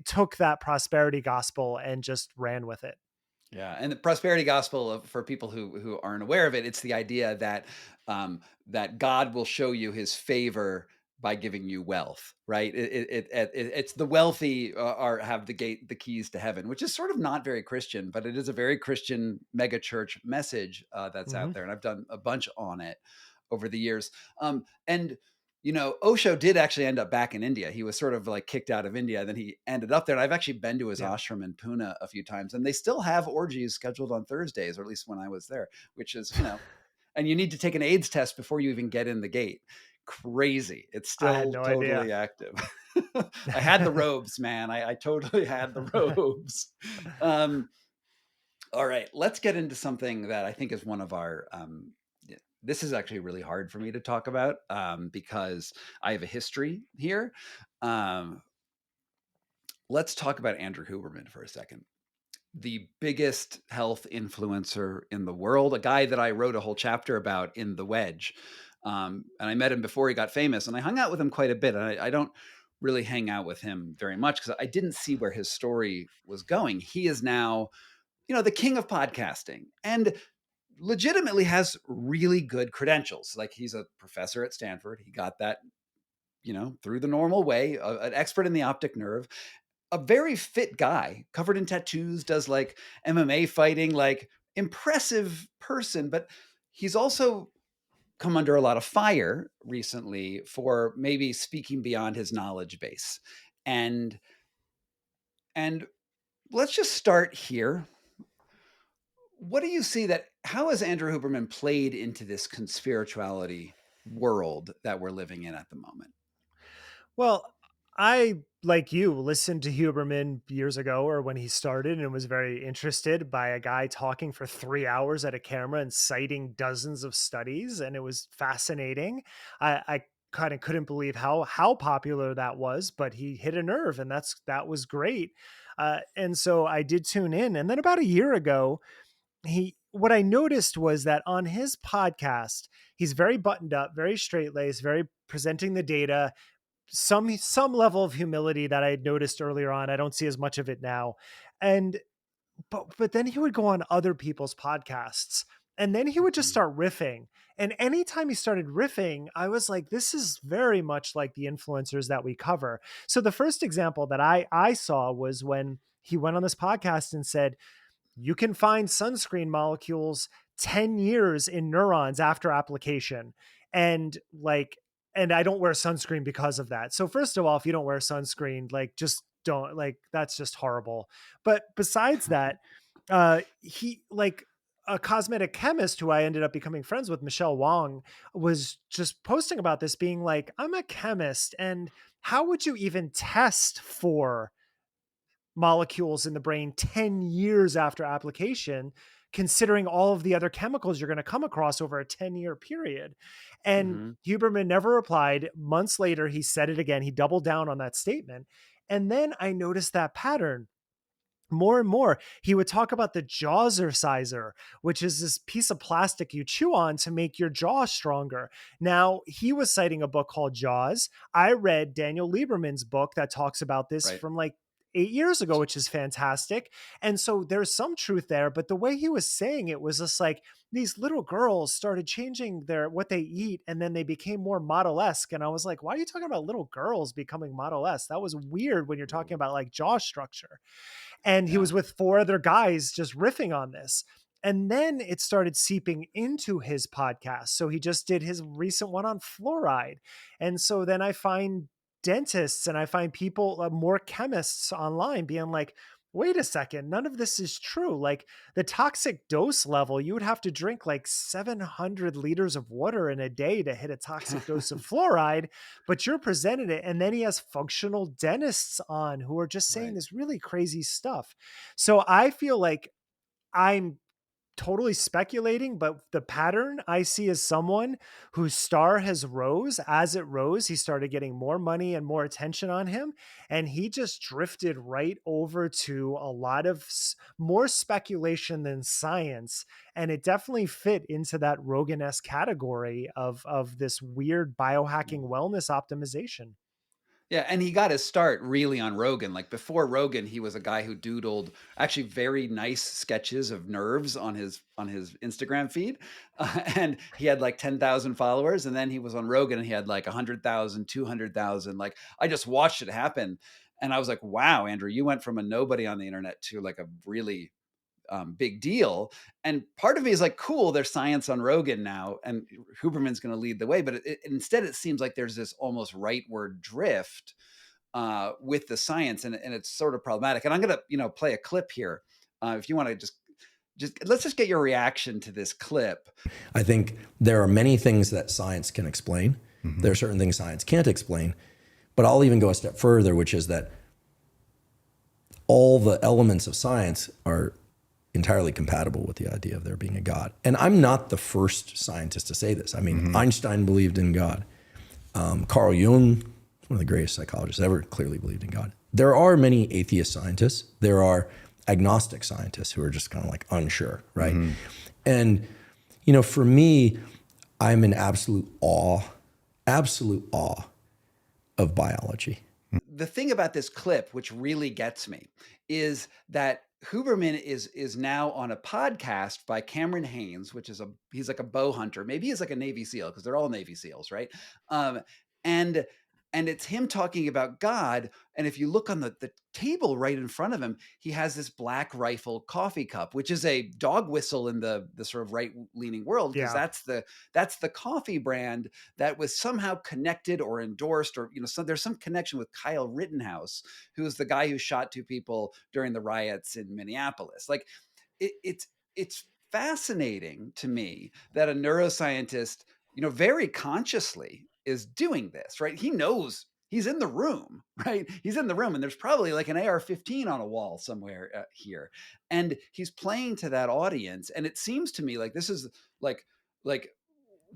took that prosperity gospel and just ran with it. Yeah, and the prosperity gospel for people who aren't aware of it, it's the idea that that God will show you His favor by giving you wealth, right? It's the wealthy are have the keys to heaven, which is sort of not very Christian, but it is a very Christian megachurch message that's out Mhm. there, and I've done a bunch on it over the years. And Osho did actually end up back in India. He was sort of like kicked out of India. Then he ended up there. And I've actually been to his Yeah. ashram in Pune a few times, and they still have orgies scheduled on Thursdays, or at least when I was there, which is, and you need to take an AIDS test before you even get in the gate. Crazy. It's I had still no idea. totally active. I had the robes, man. I totally had the robes. Um, all right, let's get into something that I think is one of our. This is actually really hard for me to talk about because I have a history here. Um, let's talk about Andrew Huberman for a second. The biggest health influencer in the world, a guy that I wrote a whole chapter about in The Wedge. And I met him before he got famous, and I hung out with him quite a bit. And I don't really hang out with him very much because I didn't see where his story was going. He is now, the king of podcasting, and legitimately has really good credentials. Like, he's a professor at Stanford. He got that, through the normal way, an expert in the optic nerve, a very fit guy, covered in tattoos, does like MMA fighting, like impressive person, but he's also come under a lot of fire recently for maybe speaking beyond his knowledge base. And and let's just start here. What do you see how has Andrew Huberman played into this conspirituality world that we're living in at the moment? Well, I, like you, listened to Huberman years ago, or when he started, and was very interested by a guy talking for 3 hours at a camera and citing dozens of studies, and it was fascinating. I kind of couldn't believe how popular that was, but he hit a nerve, and that was great. And so I did tune in, and then about a year ago, he what I noticed was that on his podcast, he's very buttoned up, very straight laced, very presenting the data, some level of humility that I had noticed earlier on. I don't see as much of it now. And but then he would go on other people's podcasts, and then he would just Mhm. start riffing. And anytime he started riffing, I was like, this is very much like the influencers that we cover. So the first example that I saw was when he went on this podcast and said, you can find sunscreen molecules 10 years in neurons after application. And and I don't wear sunscreen because of that. So first of all, if you don't wear sunscreen, like, just don't, like, that's just horrible. But besides that, he, like, a cosmetic chemist who I ended up becoming friends with, Michelle Wong, was just posting about this, being like, I'm a chemist, and how would you even test for molecules in the brain 10 years after application, considering all of the other chemicals you're going to come across over a 10-year period? And Mm-hmm. Huberman never replied. Months later, he said it again. He doubled down on that statement. And then I noticed that pattern more and more. He would talk about the Jawzerciser, which is this piece of plastic you chew on to make your jaw stronger. Now, he was citing a book called Jaws. I read Daniel Lieberman's book that talks about this Right. from like 8 years ago, which is fantastic. And so there's some truth there, but the way he was saying it was just like these little girls started changing their what they eat, and then they became more model-esque. And I was like, why are you talking about little girls becoming model-esque? That was weird when you're talking about like jaw structure. And he Yeah. was with four other guys just riffing on this. And then it started seeping into his podcast. So he just did his recent one on fluoride. And so then I find dentists and I find people, more chemists online being like, wait a second, none of this is true. Like the toxic dose level, you would have to drink like 700 liters of water in a day to hit a toxic dose of fluoride, but you're presented it. And then he has functional dentists on who are just saying Right. this really crazy stuff. So I feel like I'm totally speculating, but the pattern I see is someone whose star has rose. As it rose, he started getting more money and more attention on him, and he just drifted right over to a lot of more speculation than science. And it definitely fit into that Rogan-esque category of this weird biohacking wellness optimization. Yeah, and he got his start really on Rogan. Like before Rogan, he was a guy who doodled actually very nice sketches of nerves on his Instagram feed, and he had like 10,000 followers. And then he was on Rogan, and he had like 100,000, 200,000. Like I just watched it happen, and I was like, "Wow, Andrew, you went from a nobody on the internet to like a really big deal." And part of me is like, cool, there's science on Rogan now, and Huberman's going to lead the way. But instead, it seems like there's this almost rightward drift with the science, and it's sort of problematic. And I'm going to, play a clip here. If you want to just let's just get your reaction to this clip. I think there are many things that science can explain. Mm-hmm. There are certain things science can't explain. But I'll even go a step further, which is that all the elements of science are entirely compatible with the idea of there being a God. And I'm not the first scientist to say this. I mean, Einstein believed in God. Carl Jung, one of the greatest psychologists ever, clearly believed in God. There are many atheist scientists. There are agnostic scientists who are just kind of like unsure, right? And, for me, I'm in absolute awe of biology. The thing about this clip, which really gets me, is that Huberman is now on a podcast by Cameron Haynes, which is he's like a bow hunter. Maybe he's like a Navy SEAL, because they're all Navy SEALs, right? And it's him talking about God. And if you look on the table right in front of him, he has this Black Rifle coffee cup, which is a dog whistle in the sort of right-leaning world, because that's the coffee brand that was somehow connected or endorsed, or so there's some connection with Kyle Rittenhouse, who is the guy who shot two people during the riots in Minneapolis. Like it's fascinating to me that a neuroscientist, very consciously is doing this, right? He knows he's in the room, right? He's in the room, and there's probably like an AR-15 on a wall somewhere here. And he's playing to that audience. And it seems to me like this is like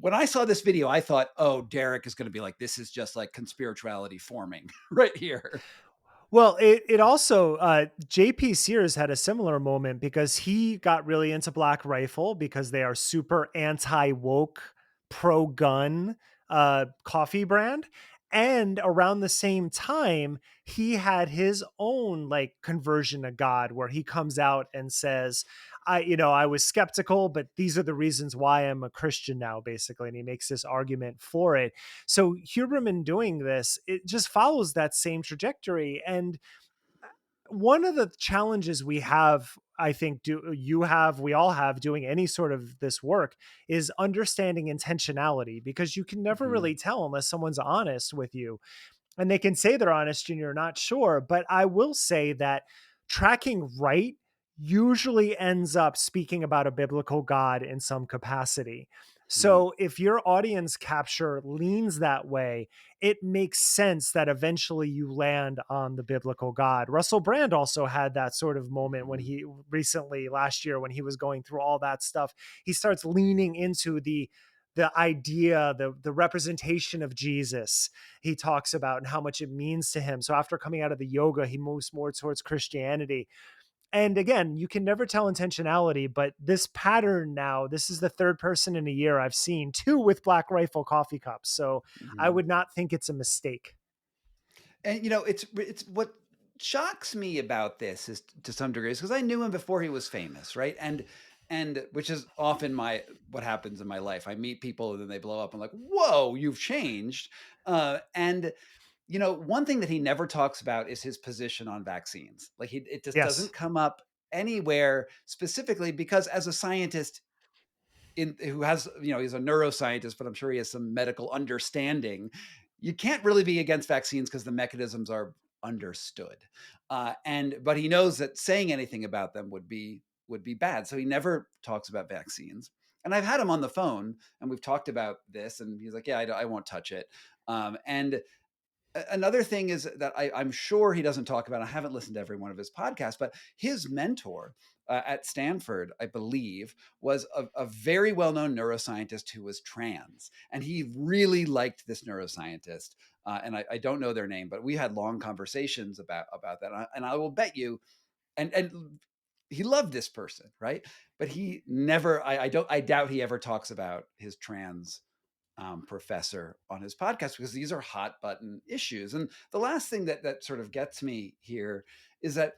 when I saw this video, I thought, oh, Derek is going to be like, this is just like conspirituality forming right here. Well, it also, JP Sears had a similar moment because he got really into Black Rifle because they are super anti-woke, pro-gun coffee brand. And around the same time, he had his own like conversion to God, where he comes out and says, I was skeptical, but these are the reasons why I'm a Christian now, basically. And he makes this argument for it. So Huberman doing this, it just follows that same trajectory. And one of the challenges we have, I think, we all have doing any sort of this work, is understanding intentionality, because you can never really tell unless someone's honest with you, and they can say they're honest and you're not sure. But I will say that tracking right usually ends up speaking about a biblical God in some capacity. So if your audience capture leans that way, it makes sense that eventually you land on the biblical God. Russell Brand also had that sort of moment when he recently last year, when he was going through all that stuff, he starts leaning into the idea, the representation of Jesus he talks about and how much it means to him. So after coming out of the yoga, he moves more towards Christianity. And again, you can never tell intentionality, but this pattern now, this is the third person in a year I've seen, two with Black Rifle coffee cups. So I would not think it's a mistake. And it's what shocks me about this is to some degree because I knew him before he was famous, right? And which is often what happens in my life. I meet people and then they blow up. I'm like, whoa, you've changed. And one thing that he never talks about is his position on vaccines. Like it just Yes. doesn't come up anywhere specifically because as a scientist who has, he's a neuroscientist, but I'm sure he has some medical understanding. You can't really be against vaccines because the mechanisms are understood. But he knows that saying anything about them would be bad. So he never talks about vaccines. And I've had him on the phone and we've talked about this and he's like, yeah, I won't touch it. And another thing is that I'm sure he doesn't talk about, I haven't listened to every one of his podcasts, but his mentor at Stanford, I believe, was a very well-known neuroscientist who was trans. And he really liked this neuroscientist. And I don't know their name, but we had long conversations about that. And I will bet you, and he loved this person, right? But he never, I doubt he ever talks about his trans professor on his podcast because these are hot button issues. And the last thing that sort of gets me here is that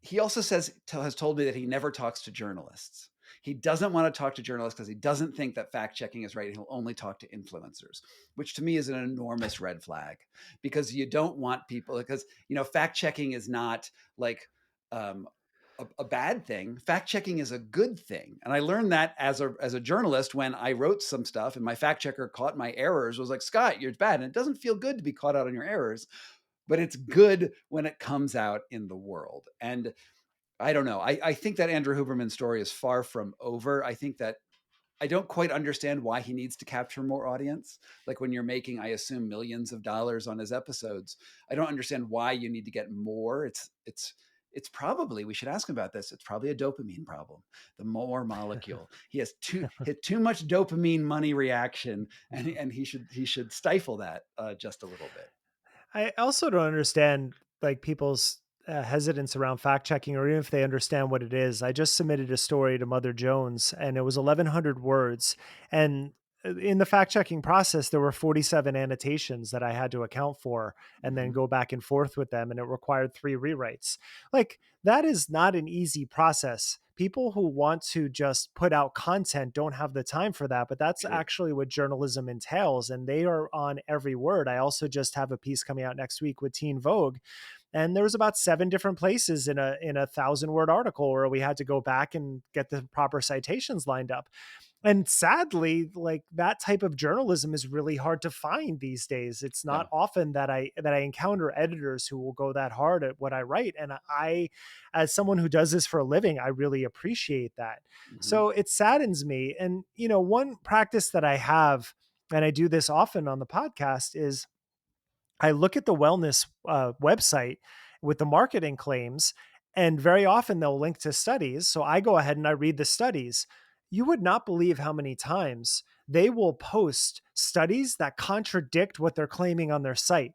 he also has told me that he never talks to journalists. He doesn't want to talk to journalists because he doesn't think that fact checking is right. He'll only talk to influencers, which to me is an enormous red flag because you don't want people because, fact checking is not like, a bad thing. Fact checking is a good thing. And I learned that as a journalist when I wrote some stuff and my fact checker caught my errors, was like, Scott, you're bad. And it doesn't feel good to be caught out on your errors, but it's good when it comes out in the world. And I don't know. I think that Andrew Huberman story is far from over. I think that I don't quite understand why he needs to capture more audience. Like when you're making, I assume, millions of dollars on his episodes, I don't understand why you need to get more. It's probably, we should ask him about this. It's probably a dopamine problem. The more molecule he has too much dopamine money reaction, and he should stifle that just a little bit. I also don't understand like people's hesitance around fact checking, or even if they understand what it is. I just submitted a story to Mother Jones, and it was 1,100 words. And in the fact checking process, there were 47 annotations that I had to account for, and then go back and forth with them, and it required 3 rewrites. Like that is not an easy process. People who want to just put out content don't have the time for that, but that's True. actually what journalism entails, and they are on every word. I also just have a piece coming out next week with Teen Vogue, and there was about 7 different places in a 1,000-word article where we had to go back and get the proper citations lined up. And sadly, like that type of journalism is really hard to find these days. It's not often that I encounter editors who will go that hard at what I write. And I, as someone who does this for a living, I really appreciate that. So it saddens me. And, one practice that I have, and I do this often on the podcast, is I look at the wellness website with the marketing claims, and very often they'll link to studies. So I go ahead and I read the studies. You would not believe how many times they will post studies that contradict what they're claiming on their site.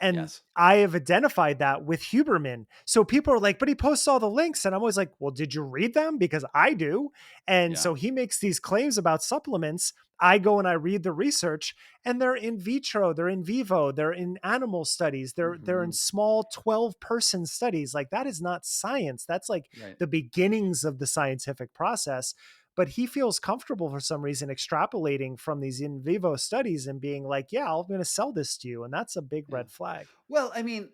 And I have identified that with Huberman. So people are like, but he posts all the links. And I'm always like, well, did you read them? Because I do. And so he makes these claims about supplements. I go and I read the research, and they're in vitro, they're in vivo, they're in animal studies, they're in small 12-person studies. Like that is not science. That's like the beginnings of the scientific process. But he feels comfortable for some reason extrapolating from these in vivo studies and being like, yeah, I'm going to sell this to you. And that's a big red flag. Well, I mean,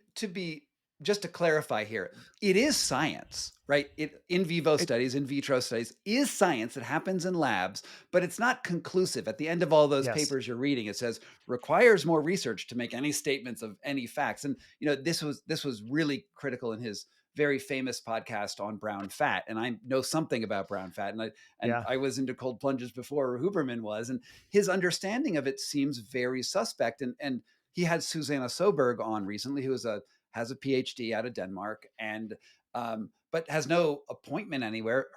just to clarify here, it is science, right? In vivo studies, in vitro studies is science. It happens in labs, but it's not conclusive. At the end of all those papers you're reading, it says requires more research to make any statements of any facts. And this was really critical in his very famous podcast on brown fat, and I know something about brown fat, and Yeah. I was into cold plunges before Huberman was, and his understanding of it seems very suspect. And he had Susanna Soberg on recently, who has a PhD out of Denmark, and but has no appointment anywhere.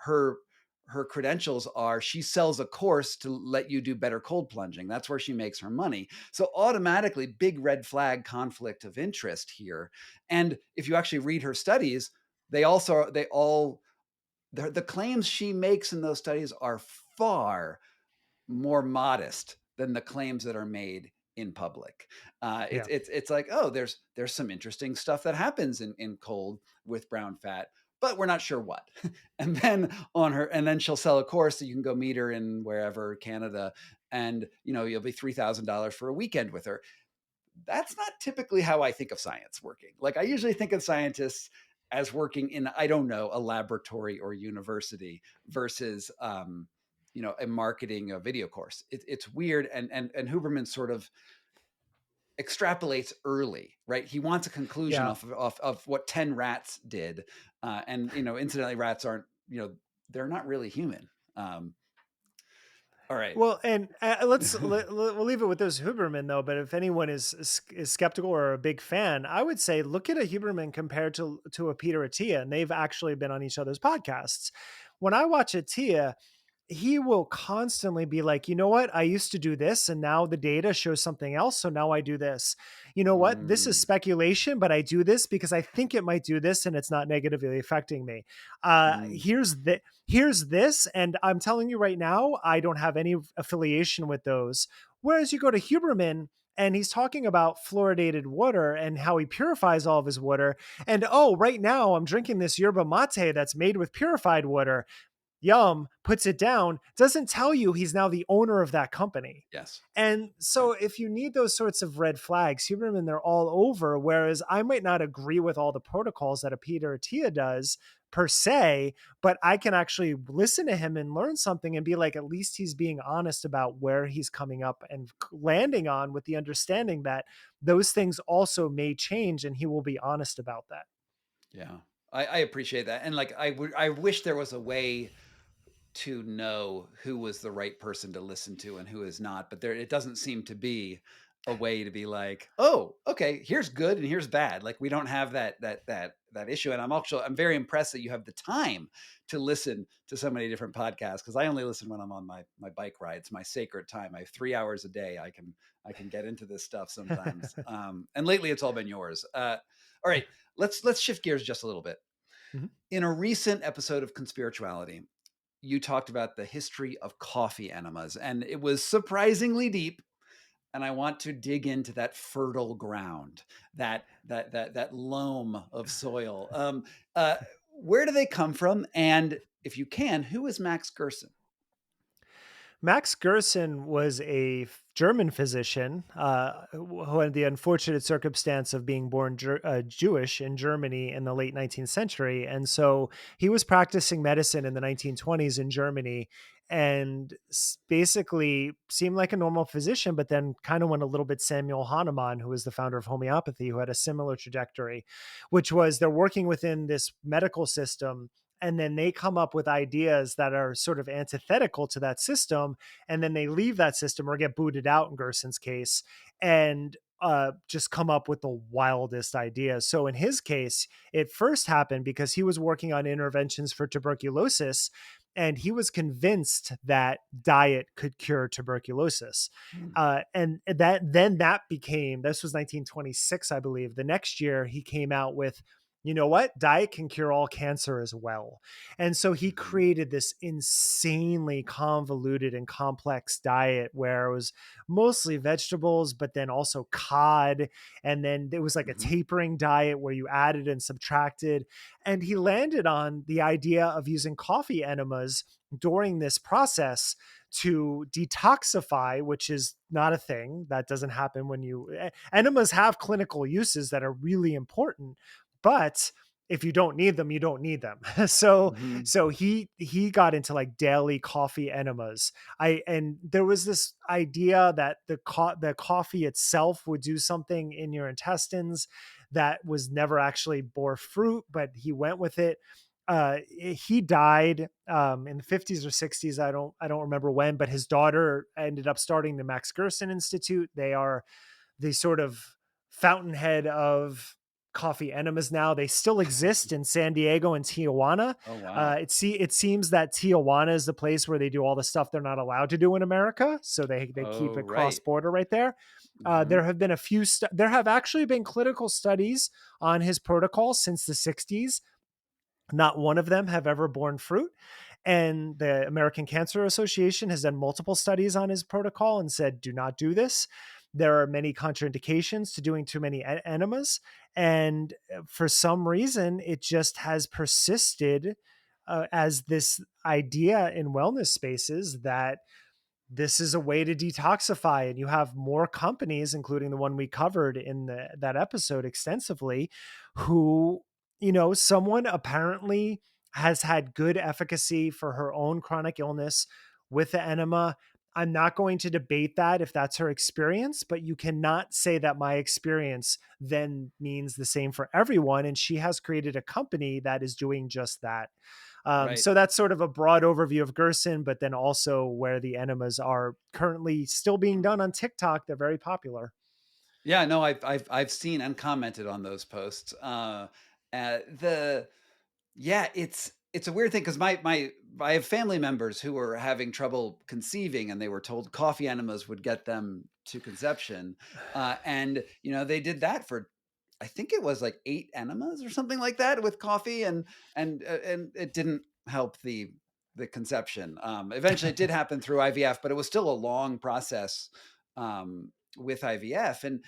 Her credentials are she sells a course to let you do better cold plunging. That's where she makes her money. So automatically, big red flag conflict of interest here. And if you actually read her studies, the claims she makes in those studies are far more modest than the claims that are made in public. Yeah. It's like, oh, there's some interesting stuff that happens in cold with brown fat, but we're not sure what. And then she'll sell a course that you can go meet her in wherever, Canada, and you'll be $3,000 for a weekend with her. That's not typically how I think of science working. Like, I usually think of scientists as working in, I don't know, a laboratory or university versus a marketing a video course. It's weird, and Huberman sort of extrapolates early, right? He wants a conclusion Yeah. off what 10 rats did, and incidentally, rats aren't, they're not really human. All right. Well, and we'll leave it with those Huberman though. But if anyone is skeptical or a big fan, I would say look at a Huberman compared to a Peter Attia, and they've actually been on each other's podcasts. When I watch Attia, he will constantly be like, you know what? I used to do this and now the data shows something else. So now I do this. You know what? This is speculation, but I do this because I think it might do this and it's not negatively affecting me. Here's this. And I'm telling you right now, I don't have any affiliation with those. Whereas you go to Huberman, and he's talking about fluoridated water and how he purifies all of his water. And oh, right now I'm drinking this yerba mate that's made with purified water. Yum, puts it down, doesn't tell you he's now the owner of that company. Yes. And so if you need those sorts of red flags, Huberman, they're all over. Whereas I might not agree with all the protocols that a Peter Attia does per se, but I can actually listen to him and learn something and be like, at least he's being honest about where he's coming up and landing on, with the understanding that those things also may change, and he will be honest about that. Yeah, I appreciate that. And like, I wish there was a way to know who was the right person to listen to and who is not, but it doesn't seem to be a way to be like, oh, okay, here's good and here's bad. Like, we don't have that issue. And I'm very impressed that you have the time to listen to so many different podcasts, because I only listen when I'm on my bike ride. It's my sacred time. I have 3 hours a day. I can get into this stuff sometimes. And lately it's all been yours. All right, let's shift gears just a little bit. Mm-hmm. In a recent episode of Conspirituality, you talked about the history of coffee enemas, and it was surprisingly deep. And I want to dig into that fertile ground, that loam of soil. Where do they come from? And if you can, who is Max Gerson? Max Gerson was a German physician who had the unfortunate circumstance of being born Jewish in Germany in the late 19th century. And so he was practicing medicine in the 1920s in Germany, and basically seemed like a normal physician, but then kind of went a little bit Samuel Hahnemann, who was the founder of homeopathy, who had a similar trajectory, which was they're working within this medical system, and then they come up with ideas that are sort of antithetical to that system, and then they leave that system or get booted out in Gerson's case, and just come up with the wildest ideas. So in his case, it first happened because he was working on interventions for tuberculosis, and he was convinced that diet could cure tuberculosis. And that became, this was 1926, I believe. The next year he came out with, you know what? Diet can cure all cancer as well. And so he created this insanely convoluted and complex diet where it was mostly vegetables, but then also cod. And then there was like a tapering diet where you added and subtracted. And he landed on the idea of using coffee enemas during this process to detoxify, which is not a thing. That doesn't happen when enemas have clinical uses that are really important. But if you don't need them, you don't need them. So he got into like daily coffee enemas. And there was this idea that the coffee itself would do something in your intestines. that was never actually bore fruit, but he went with it. He died in the 50s or 60s. I don't remember when, but his daughter ended up starting the Max Gerson Institute. They are the sort of fountainhead of coffee enemas now. They still exist in San Diego and Tijuana. Oh, wow. It seems that Tijuana is the place where they do all the stuff they're not allowed to do in America. So they keep Oh, it cross right. border right there. Mhm. There have been there have actually been clinical studies on his protocol since the 60s. Not one of them have ever borne fruit. And the American Cancer Association has done multiple studies on his protocol and said, do not do this. There are many contraindications to doing too many enemas. And for some reason, it just has persisted as this idea in wellness spaces that this is a way to detoxify. And you have more companies, including the one we covered in that episode extensively, who, someone apparently has had good efficacy for her own chronic illness with the enema. I'm not going to debate that if that's her experience, but you cannot say that my experience then means the same for everyone. And she has created a company that is doing just that. Right. So that's sort of a broad overview of Gerson, but then also where the enemas are currently still being done on TikTok. They're very popular. Yeah, no, I've seen and commented on those posts. The Yeah, it's a weird thing because my I have family members who were having trouble conceiving, and they were told coffee enemas would get them to conception, and they did that for, I think it was like 8 enemas or something like that with coffee, and it didn't help the conception. Eventually, it did happen through IVF, but it was still a long process with IVF. And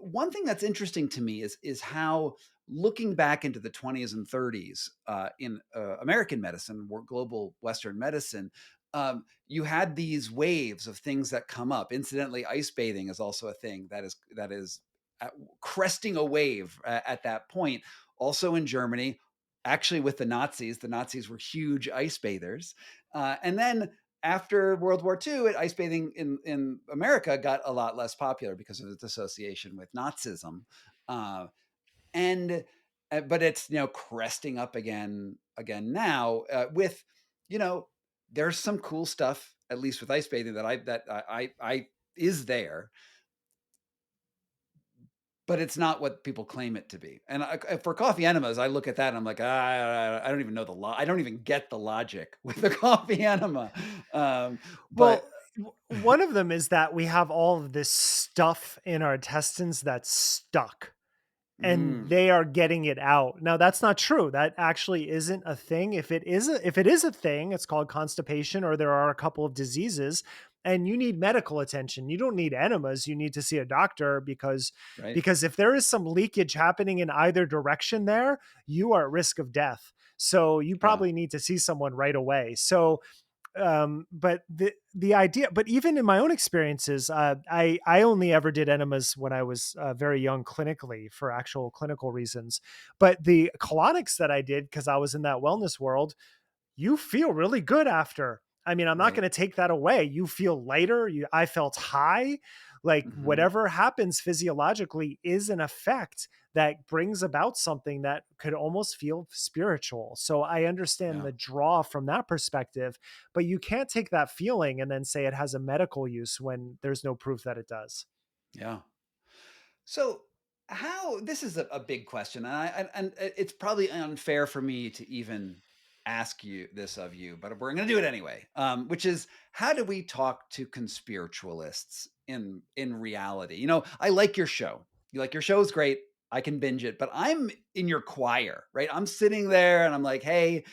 one thing that's interesting to me is how, looking back into the 20s and 30s in American medicine, global Western medicine, you had these waves of things that come up. Incidentally, ice bathing is also a thing that is cresting a wave at that point. Also in Germany, actually with the Nazis were huge ice bathers, and then after World War II, ice bathing in America got a lot less popular because of its association with Nazism. And but it's cresting up again now with there's some cool stuff, at least with ice bathing, that I is there, but it's not what people claim it to be. And for coffee enemas, I look at that and I'm like, I don't even know I don't even get the logic with the coffee enema. But Well, one of them is that we have all of this stuff in our intestines that's stuck and mm, they are getting it out. Now that's not true. That actually isn't a thing. If it is a thing, it's called constipation, or there are a couple of diseases and you need medical attention. You don't need enemas. You need to see a doctor right, because if there is some leakage happening in either direction there, you are at risk of death. So you yeah, probably need to see someone right away. So but the idea, but even in my own experiences, I only ever did enemas when I was very young clinically for actual clinical reasons. But the colonics that I did, because I was in that wellness world, you feel really good after. I mean, I'm not right, going to take that away. You feel lighter. I felt high. Like hmm, whatever happens physiologically is an effect that brings about something that could almost feel spiritual. So I understand yeah, the draw from that perspective, but you can't take that feeling and then say it has a medical use when there's no proof that it does. yeah. So, how this is a big question, and it's probably unfair for me to even ask you this of you, but we're going to do it anyway. Which is, how do we talk to conspiritualists in reality? I like your show. You like your show is great. I can binge it, but I'm in your choir, right? I'm sitting there and I'm like, hey,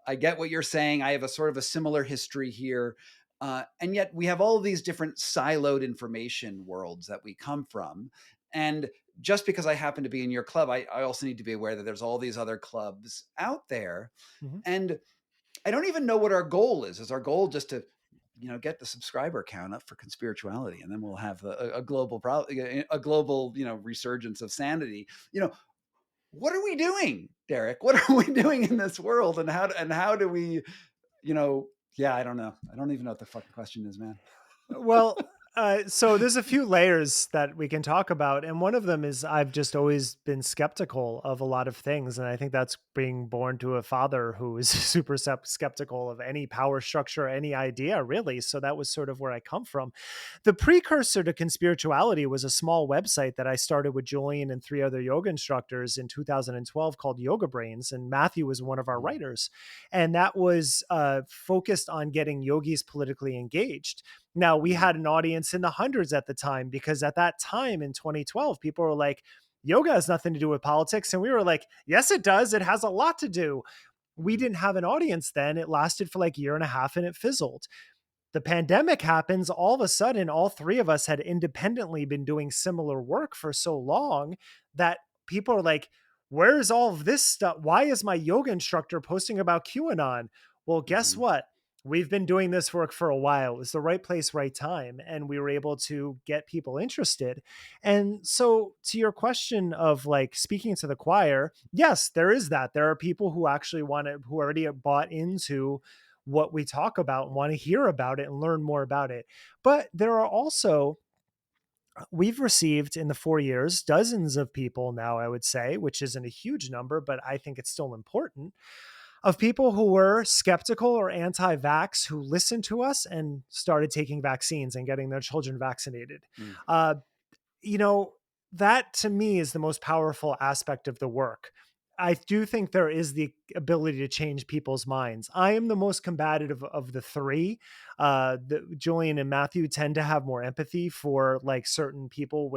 I get what you're saying. I have a sort of a similar history here. And yet we have all of these different siloed information worlds that we come from. And just because I happen to be in your club, I also need to be aware that there's all these other clubs out there. Mhm. And I don't even know what our goal is. Is our goal just to, get the subscriber count up for Conspirituality, and then we'll have a global a global, resurgence of sanity. What are we doing, Derek? What are we doing in this world? And how do we, yeah, I don't know. I don't even know what the fucking question is, man. Well, So there's a few layers that we can talk about, and one of them is I've just always been skeptical of a lot of things, and I think that's being born to a father who is super skeptical of any power structure, any idea, really. So that was sort of where I come from. The precursor to Conspirituality was a small website that I started with Julian and 3 other yoga instructors in 2012 called Yoga Brains, and Matthew was one of our writers, and that was focused on getting yogis politically engaged. Now, we had an audience in the hundreds at the time, because at that time in 2012, people were like, yoga has nothing to do with politics. And we were like, yes, it does. It has a lot to do. We didn't have an audience then. It lasted for like a year and a half and it fizzled. The pandemic happens. All of a sudden, all 3 of us had independently been doing similar work for so long that people are like, where's all of this stuff? Why is my yoga instructor posting about QAnon? Well, guess what? We've been doing this work for a while. It was the right place, right time. And we were able to get people interested. And so, to your question of like speaking to the choir, yes, there is that. There are people who actually want to, who already bought into what we talk about and want to hear about it and learn more about it. But there are also, we've received in the 4 years dozens of people now, I would say, which isn't a huge number, but I think it's still important, of people who were skeptical or anti-vax who listened to us and started taking vaccines and getting their children vaccinated. Uh, you know, that to me is the most powerful aspect of the work. I do think there is the ability to change people's minds. I am the most combative of the 3. Julian and Matthew tend to have more empathy for like certain people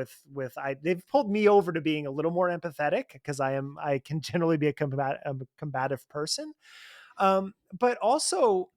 they've pulled me over to being a little more empathetic because I can generally be a combative person. But also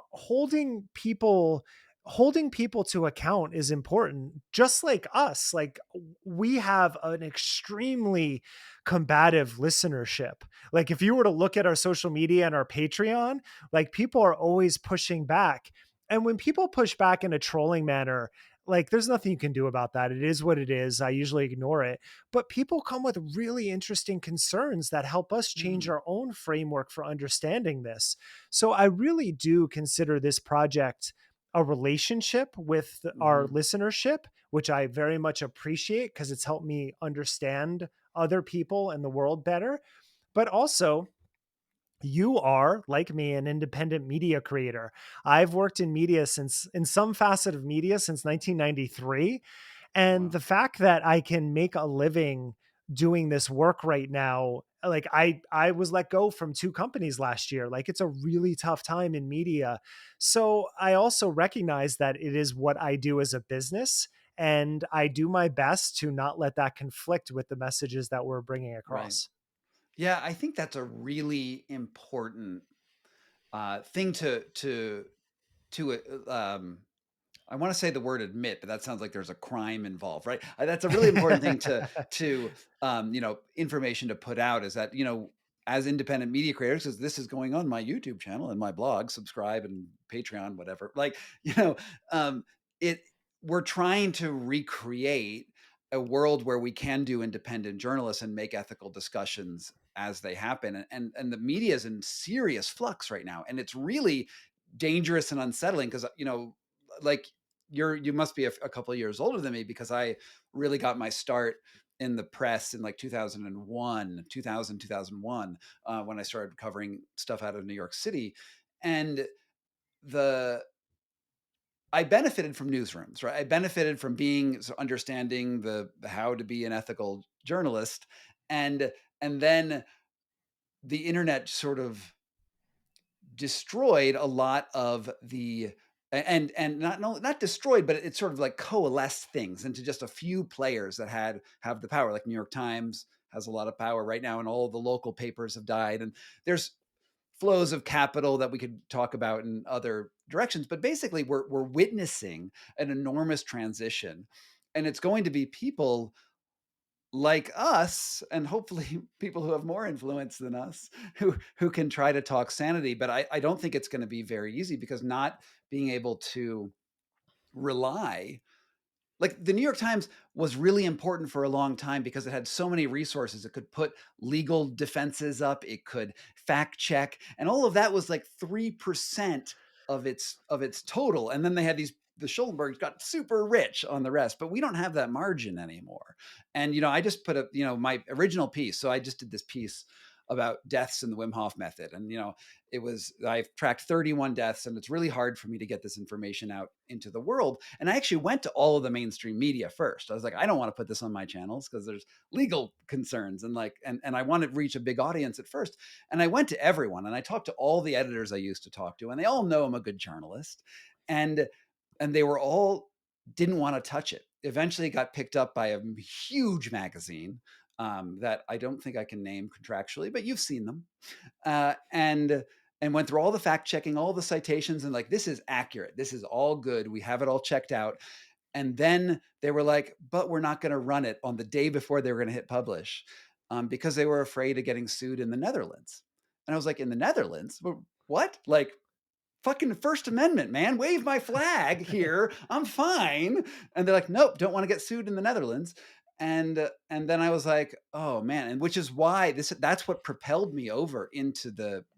holding people holding people to account is important, just like us. Like, we have an extremely combative listenership. Like, if you were to look at our social media and our Patreon, like, people are always pushing back. And when people push back in a trolling manner, like, there's nothing you can do about that. It is what it is. I usually ignore it. But people come with really interesting concerns that help us change our own framework for understanding this. So I really do consider this project a relationship with our listenership, which I very much appreciate because it's helped me understand other people and the world better. But also, you are, like me, an independent media creator. I've worked in media in some facet of media since 1993. And the fact that I can make a living doing this work right now, like, I was let go from 2 companies last year. Like, it's a really tough time in media. So I also recognize that it is what I do as a business. And I do my best to not let that conflict with the messages that we're bringing Right. across. Yeah, I think that's a really important thing to I want to say the word admit, but that sounds like there's a crime involved, right? That's a really important thing to information to put out, is that, as independent media creators, because this is going on my YouTube channel and my blog, subscribe and Patreon, whatever. Like, it we're trying to recreate a world where we can do independent journalists and make ethical discussions as they happen. And the media is in serious flux right now. And it's really dangerous and unsettling because, like, you must be a couple of years older than me, because I really got my start in the press in like 2001, when I started covering stuff out of New York City. And I benefited from newsrooms, right? I benefited from understanding the how to be an ethical journalist. And then the internet sort of destroyed a lot of the and not destroyed, but it sort of like coalesced things into just a few players that have the power. Like New York Times has a lot of power right now, and all the local papers have died. And there's flows of capital that we could talk about in other directions. But basically, we're witnessing an enormous transition, and it's going to be people like us, and hopefully people who have more influence than us, who can try to talk sanity. But I don't think it's going to be very easy, because not being able to rely, like, the New York Times was really important for a long time because it had so many resources. It could put legal defenses up, it could fact check, and all of that was like 3% of its total. And then they had these the Schollenbergs got super rich on the rest, but we don't have that margin anymore. And, I just put my original piece. So I just did this piece about deaths in the Wim Hof method. And, I've tracked 31 deaths, and it's really hard for me to get this information out into the world. And I actually went to all of the mainstream media first. I was like, I don't want to put this on my channels because there's legal concerns and and I want to reach a big audience at first. And I went to everyone, and I talked to all the editors I used to talk to, and they all know I'm a good journalist. And they were all didn't want to touch it. Eventually it got picked up by a huge magazine that I don't think I can name contractually, but you've seen them, and went through all the fact checking, all the citations, and this is accurate. This is all good. We have it all checked out. And then they were like, but we're not going to run it on the day before they were going to hit publish because they were afraid of getting sued in the Netherlands. And I was like, in the Netherlands? What? Fucking First Amendment, man, wave my flag here. I'm fine. And they're like, nope, don't want to get sued in the Netherlands. And then I was like, oh man. And which is why that's what propelled me over into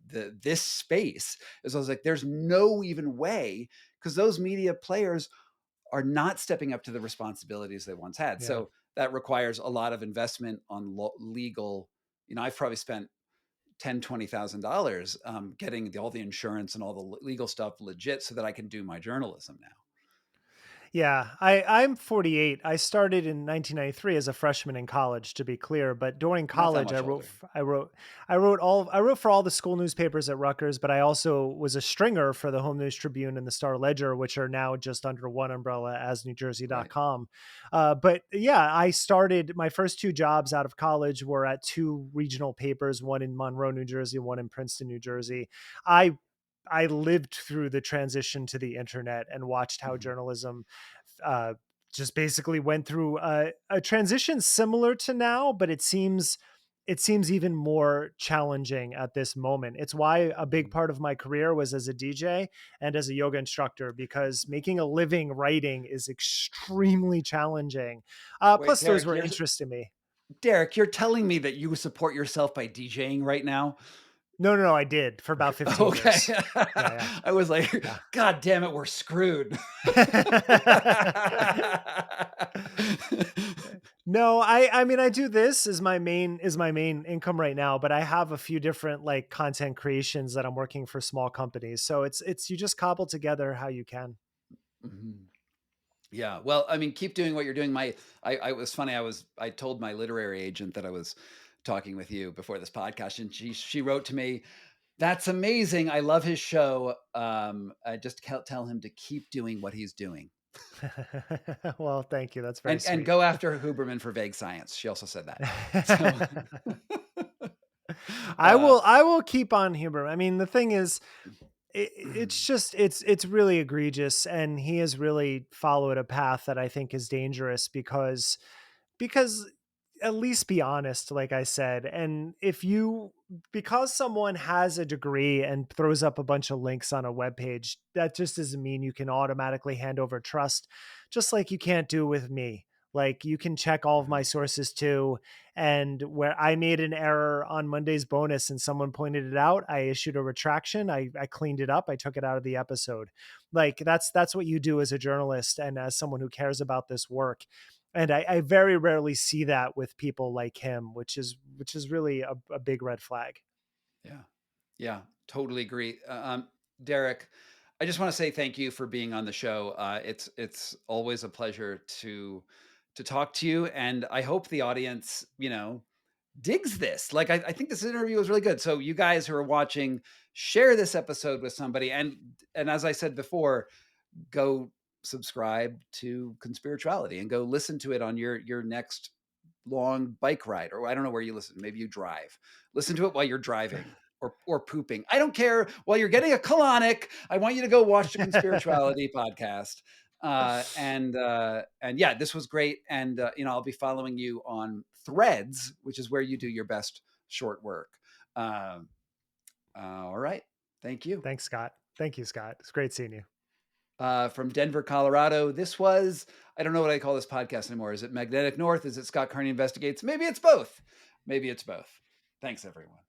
this space, is I was like, there's no even way, because those media players are not stepping up to the responsibilities they once had. Yeah. So that requires a lot of investment on legal. I've probably spent $10,000-$20,000 getting all the insurance and all the legal stuff legit so that I can do my journalism now. Yeah, I'm 48. I started in 1993 as a freshman in college, to be clear. But during college, I wrote for all the school newspapers at Rutgers. But I also was a stringer for the Home News Tribune and the Star Ledger, which are now just under one umbrella as NewJersey.com. Right. But yeah, I started my first two jobs out of college were at two regional papers, one in Monroe, New Jersey, one in Princeton, New Jersey. I lived through the transition to the internet and watched how journalism just basically went through a transition similar to now, but it seems even more challenging at this moment. It's why a big part of my career was as a DJ and as a yoga instructor, because making a living writing is extremely challenging. Plus, Derek, those were interest in me. Derek, you're telling me that you support yourself by DJing right now? No, I did for about 15 years. Yeah. I was like, God damn it, we're screwed. No, I mean, I do this as my main income right now, but I have a few different content creations that I'm working for small companies. So it's you just cobble together how you can. Mm-hmm. Yeah. Well, I mean, keep doing what you're doing. I was funny. I told my literary agent that I was talking with you before this podcast, and she wrote to me, "That's amazing. I love his show. I just tell him to keep doing what he's doing." Well, thank you. That's very sweet. And go after Huberman for vague science. She also said that. So. I will keep on Huberman. I mean, the thing is, it's really egregious, and he has really followed a path that I think is dangerous because at least be honest, like I said. And because someone has a degree and throws up a bunch of links on a webpage, that just doesn't mean you can automatically hand over trust, just like you can't do with me. Like, you can check all of my sources too. And where I made an error on Monday's bonus and someone pointed it out, I issued a retraction. I cleaned it up. I took it out of the episode. That's what you do as a journalist and as someone who cares about this work. And I very rarely see that with people like him, which is really a big red flag. Yeah, totally agree. Derek, I just want to say thank you for being on the show. It's always a pleasure to talk to you, and I hope the audience, digs this. I think this interview was really good. So you guys who are watching, share this episode with somebody, and as I said before, go subscribe to Conspirituality and go listen to it on your next long bike ride, or I don't know where you listen. Maybe you drive. Listen to it while you're driving or pooping. I don't care. While you're getting a colonic, I want you to go watch the Conspirituality podcast. And yeah, this was great. And I'll be following you on Threads, which is where you do your best short work. All right. Thank you. Thanks, Scott. Thank you, Scott. It's great seeing you. From Denver, Colorado. This was, I don't know what I call this podcast anymore. Is it Magnetic North? Is it Scott Carney Investigates? Maybe it's both. Thanks, everyone.